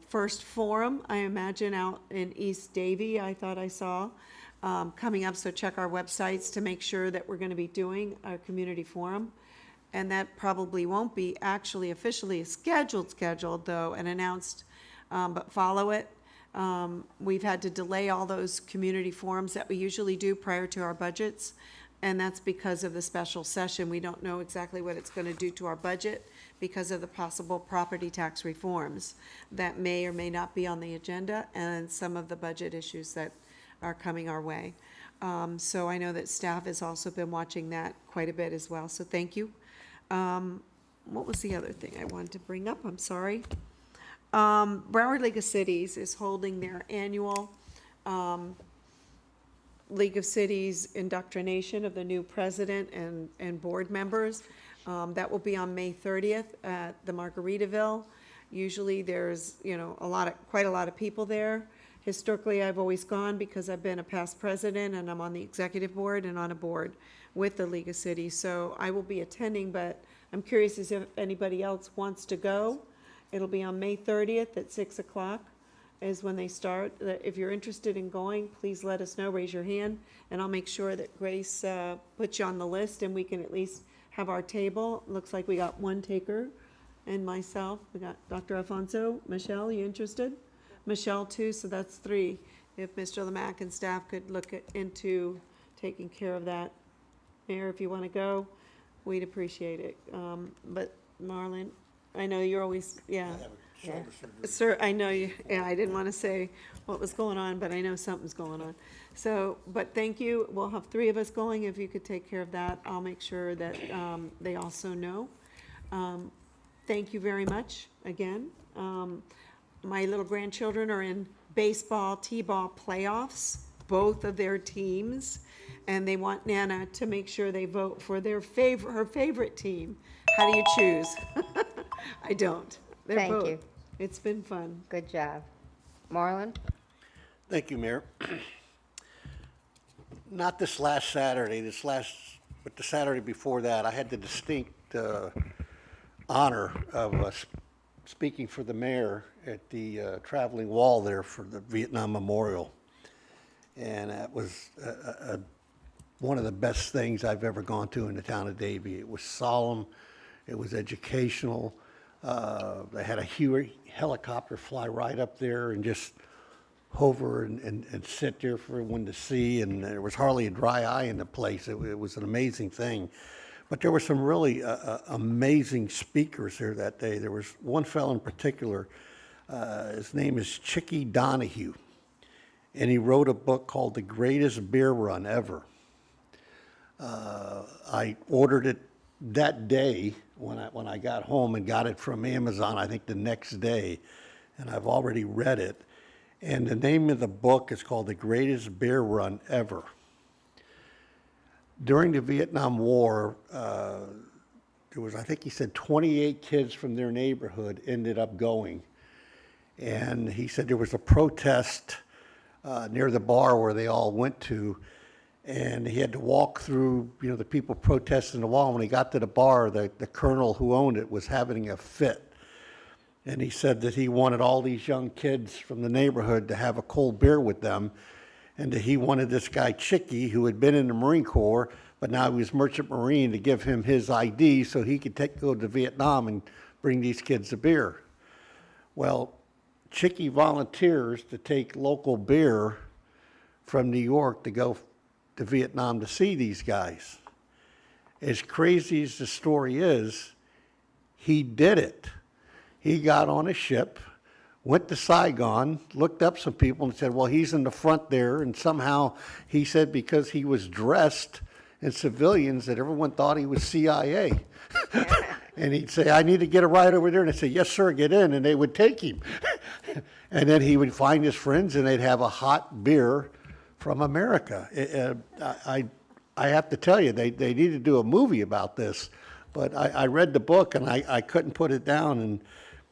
first forum, I imagine, out in East Davie, I thought I saw, coming up. So check our websites to make sure that we're going to be doing our community forum. And that probably won't be actually officially scheduled though, and announced, but follow it. We've had to delay all those community forums that we usually do prior to our budgets, and that's because of the special session. We don't know exactly what it's going to do to our budget because of the possible property tax reforms that may or may not be on the agenda, and some of the budget issues that are coming our way. So I know that staff has also been watching that quite a bit as well, so thank you. What was the other thing I wanted to bring up? I'm sorry. Broward League of Cities is holding their annual League of Cities indoctrination of the new president and board members. That will be on May 30th at the Margaritaville. Usually there's, quite a lot of people there. Historically, I've always gone because I've been a past president and I'm on the executive board and on a board with the League of Cities. So I will be attending, but I'm curious as if anybody else wants to go. It'll be on May 30th at 6 o'clock is when they start. If you're interested in going, please let us know, raise your hand, and I'll make sure that Grace puts you on the list and we can at least have our table. Looks like we got one taker and myself. We got Dr. Alfonso. Michelle, you interested? Michelle too, so that's 3. If Mr. Lemack and staff could look into taking care of that. Mayor, if you want to go, we'd appreciate it. But Marlon, I know you're always, yeah. Sir, I know you, I didn't want to say what was going on, but I know something's going on. So, but thank you. We'll have 3 of us going. If you could take care of that, I'll make sure that they also know. Thank you very much again. My little grandchildren are in baseball, t-ball playoffs, both of their teams, and they want Nana to make sure they vote for her favorite team. How do you choose? I don't. They're Thank both. you. It's been fun. Good job. Marlon? Thank you, Mayor. Not this last Saturday, but the Saturday before that, I had the distinct honor of speaking for the mayor at the traveling wall there for the Vietnam Memorial. And that was one of the best things I've ever gone to in the town of Davie. It was solemn, it was educational. They had a Huey helicopter fly right up there and just hover and sit there for everyone to see, and there was hardly a dry eye in the place. It was an amazing thing. But there were some really amazing speakers here that day. There was one fellow in particular, his name is Chicky Donahue, and he wrote a book called The Greatest Beer Run Ever. I ordered it that day when I got home and got it from Amazon, I think the next day, and I've already read it. And the name of the book is called The Greatest Beer Run Ever. During the Vietnam War, there was, I think he said 28 kids from their neighborhood ended up going. And he said there was a protest near the bar where they all went to, and he had to walk through, the people protesting the wall. When he got to the bar, the colonel who owned it was having a fit. And he said that he wanted all these young kids from the neighborhood to have a cold beer with them, and that he wanted this guy Chicky, who had been in the Marine Corps, but now he was Merchant Marine, to give him his ID so he could go to Vietnam and bring these kids a beer. Well, Chicky volunteers to take local beer from New York to go to Vietnam to see these guys. As crazy as the story is, he did it. He got on a ship, went to Saigon, looked up some people and said, well, he's in the front there. And somehow he said because he was dressed in civilians that everyone thought he was CIA. And he'd say, I need to get a ride over there. And they'd say, yes, sir, get in. And they would take him. And then he would find his friends and they'd have a hot beer from America. I have to tell you, they need to do a movie about this. But I read the book and I couldn't put it down.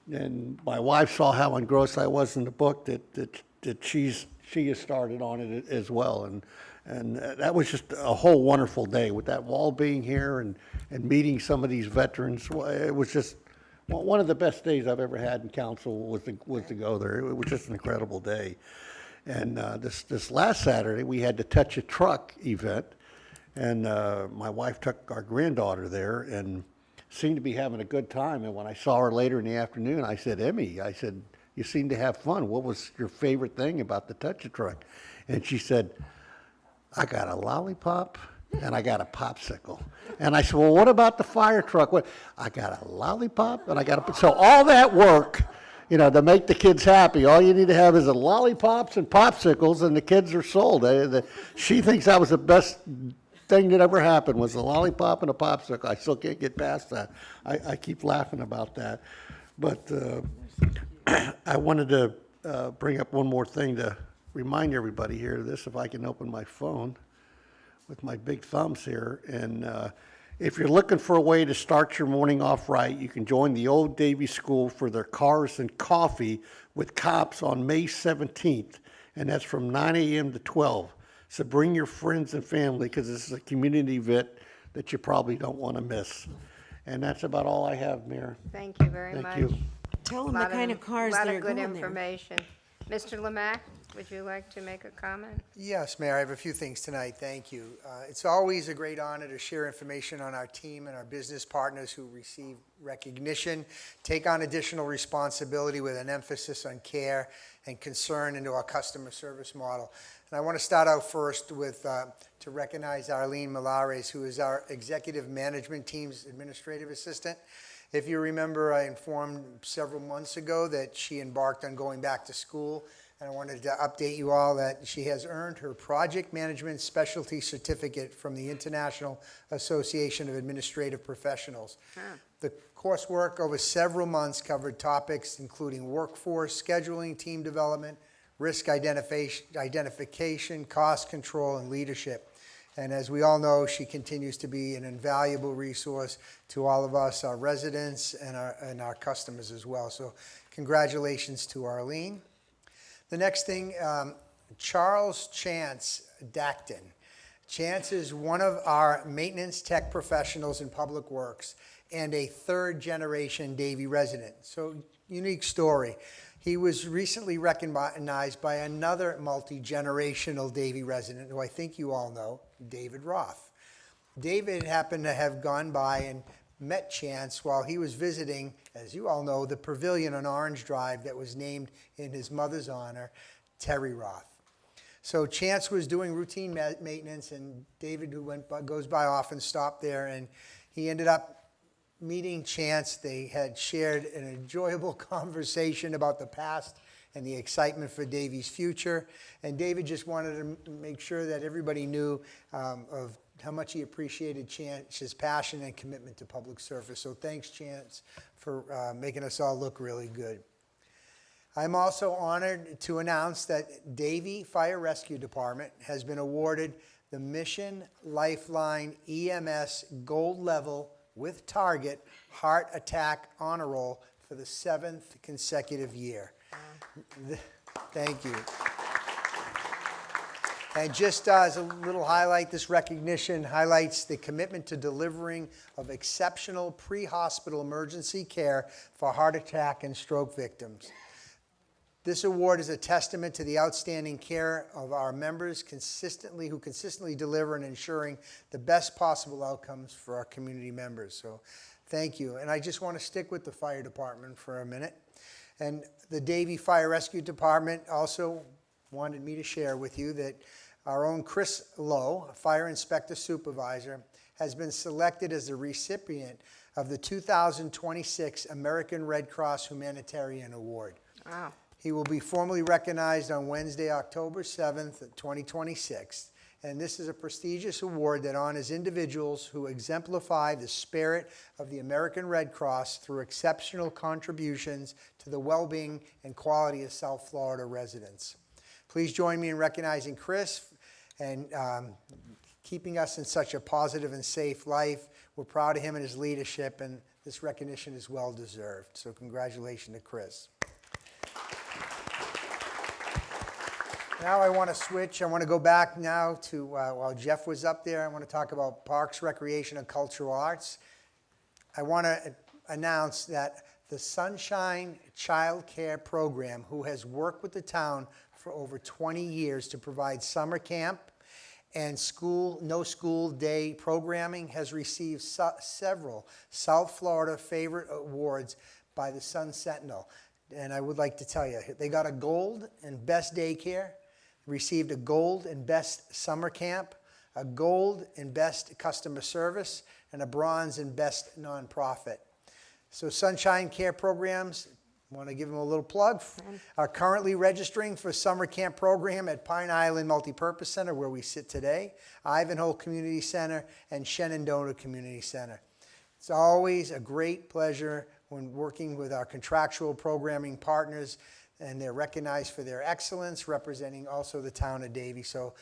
And my wife saw how engrossed I was in the book that she has started on it as well. And that was just a whole wonderful day with that wall being here and meeting some of these veterans. Well, it was just one of the best days I've ever had in council was to go there. It was just an incredible day. And this last Saturday, we had the Touch a Truck event, and my wife took our granddaughter there and seemed to be having a good time. And when I saw her later in the afternoon, I said, Emmy, I said, you seem to have fun. What was your favorite thing about the Touch a Truck? And she said, I got a lollipop and I got a popsicle. And I said, well, what about the fire truck? What? I got a lollipop and I got a, so all that work, you know, to make the kids happy, all you need to have is a lollipops and popsicles and the kids are sold. She thinks that was the best thing that ever happened was a lollipop and a popsicle. I still can't get past that. I keep laughing about that. But I wanted to bring up one more thing to remind everybody here of this, if I can open my phone with my big thumbs here. And if you're looking for a way to start your morning off right, you can join the Old Davie School for their Cars and Coffee with Cops on May 17th, and that's from 9 a.m. to 12. So bring your friends and family, because this is a community event that you probably don't want to miss. And that's about all I have, Mayor. Thank you very much. Thank you. Tell them the kind of cars that are A lot of good going there. information. Mr. Lemack, would you like to make a comment? Yes, Mayor, I have a few things tonight. Thank you. It's always a great honor to share information on our team and our business partners who receive recognition, take on additional responsibility with an emphasis on care and concern into our customer service model. And I want to start out first with to recognize Arlene Milares, who is our executive management team's administrative assistant. If you remember, I informed several months ago that she embarked on going back to school, and I wanted to update you all that she has earned her Project Management Specialty Certificate from the International Association of Administrative Professionals. The coursework over several months covered topics including workforce scheduling, team development, risk identification, cost control, and leadership. And as we all know, she continues to be an invaluable resource to all of us, our residents, and our customers as well. So congratulations to Arlene. The next thing, Charles Chance Dacton. Chance is one of our maintenance tech professionals in Public Works and a third-generation Davie resident. So unique story. He was recently recognized by another multi-generational Davie resident, who I think you all know, David Roth. David happened to have gone by and met Chance while he was visiting, as you all know, the pavilion on Orange Drive that was named in his mother's honor, Terry Roth. So Chance was doing routine maintenance, and David, who goes by often, stopped there, and he ended up meeting Chance. They had shared an enjoyable conversation about the past and the excitement for Davie's future. And David just wanted to make sure that everybody knew of how much he appreciated Chance's passion and commitment to public service. So thanks, Chance, for making us all look really good. I'm also honored to announce that Davie Fire Rescue Department has been awarded the Mission Lifeline EMS Gold Level with Target Heart Attack Honor Roll for the 7th consecutive year. Thank you. And just as a little highlight, this recognition highlights the commitment to delivering of exceptional pre-hospital emergency care for heart attack and stroke victims. This award is a testament to the outstanding care of our members who consistently deliver in ensuring the best possible outcomes for our community members. So thank you. And I just want to stick with the fire department for a minute. And the Davie Fire Rescue Department also wanted me to share with you that our own Chris Lowe, Fire Inspector Supervisor, has been selected as the recipient of the 2026 American Red Cross Humanitarian Award. Wow. He will be formally recognized on Wednesday, October 7th, 2026. And this is a prestigious award that honors individuals who exemplify the spirit of the American Red Cross through exceptional contributions to the well-being and quality of South Florida residents. Please join me in recognizing Chris and keeping us in such a positive and safe life. We're proud of him and his leadership, and this recognition is well deserved. So congratulations to Chris. Now I want to switch. I want to go back now to, while Jeff was up there, I want to talk about Parks, Recreation, and Cultural Arts. I want to announce that the Sunshine Child Care Program, who has worked with the town for over 20 years to provide summer camp and no school day programming, has received several South Florida favorite awards by the Sun Sentinel. And I would like to tell you, they got a gold in best daycare, received a gold in best summer camp, a gold in best customer service, and a bronze in best nonprofit. So Sunshine Care Programs, want to give them a little plug, are currently registering for summer camp program at Pine Island Multipurpose Center, where we sit today, Ivanhoe Community Center, and Shenandoah Community Center. It's always a great pleasure when working with our contractual programming partners, and they're recognized for their excellence, representing also the town of Davie. So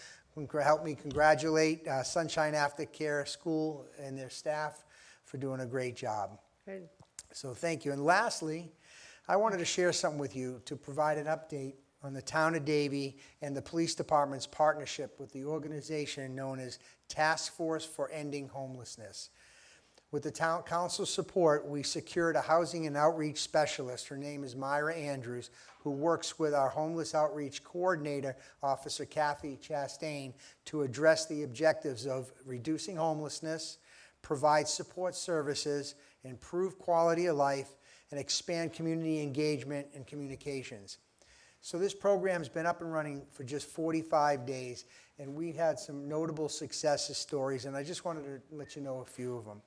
help me congratulate Sunshine Aftercare School and their staff for doing a great job. Good. So thank you. And lastly, I wanted to share something with you to provide an update on the town of Davie and the police department's partnership with the organization known as Task Force for Ending Homelessness. With the town council's support, we secured a housing and outreach specialist. Her name is Myra Andrews, who works with our homeless outreach coordinator, Officer Kathy Chastain, to address the objectives of reducing homelessness, provide support services, improve quality of life, and expand community engagement and communications. So this program's been up and running for just 45 days, and we had some notable success stories, and I just wanted to let you know a few of them.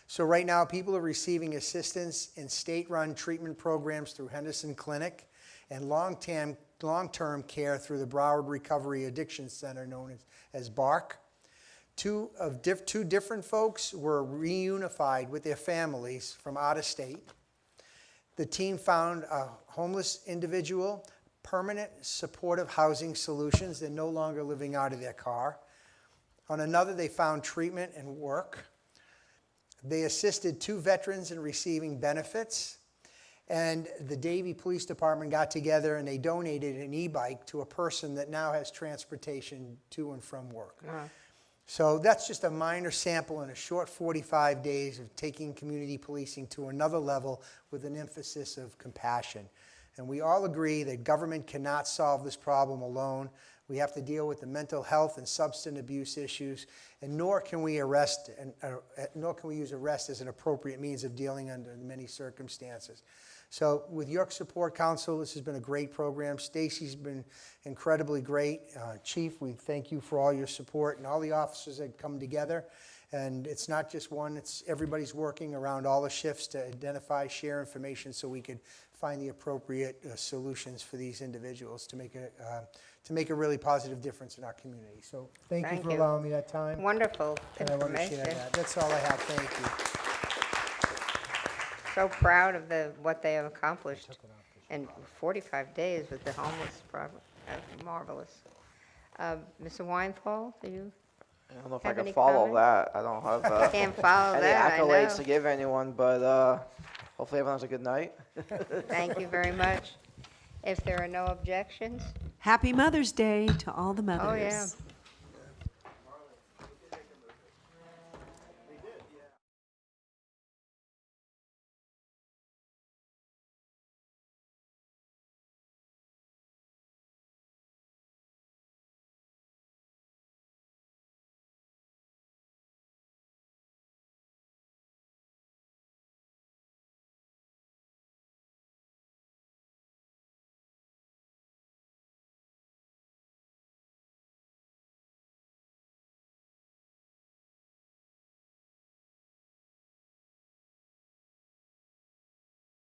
So right now, people are receiving assistance in state-run treatment programs through Henderson Clinic and long-term care through the Broward Recovery Addiction Center, known as BARC. Two different folks were reunified with their families from out of state. The team found a homeless individual permanent supportive housing solutions. They're no longer living out of their car. On another, they found treatment and work. They assisted 2 veterans in receiving benefits. And the Davie Police Department got together and they donated an e-bike to a person that now has transportation to and from work. So that's just a minor sample in a short 45 days of taking community policing to another level with an emphasis of compassion. And we all agree that government cannot solve this problem alone. We have to deal with the mental health and substance abuse issues, and nor can we use arrest as an appropriate means of dealing under many circumstances. So with your support, Council, this has been a great program. Stacy's been incredibly great. Chief, we thank you for all your support and all the officers that come together. And it's not just one, it's everybody's working around all the shifts to identify, share information so we could find the appropriate solutions for these individuals to make a really positive difference in our community. So thank you for allowing me that time. Wonderful And I want to share that. That's all I have. Thank you. So proud of what they have accomplished in 45 days with the homeless problem. Marvelous. Mr. Weinthal, do you? I don't know if I have can any follow comment? that. I don't have Can't follow any that, I accolades know. to give anyone, but hopefully everyone has a good night. Thank you very much. If there are no objections? Happy Mother's Day to all the mothers. Oh, yeah.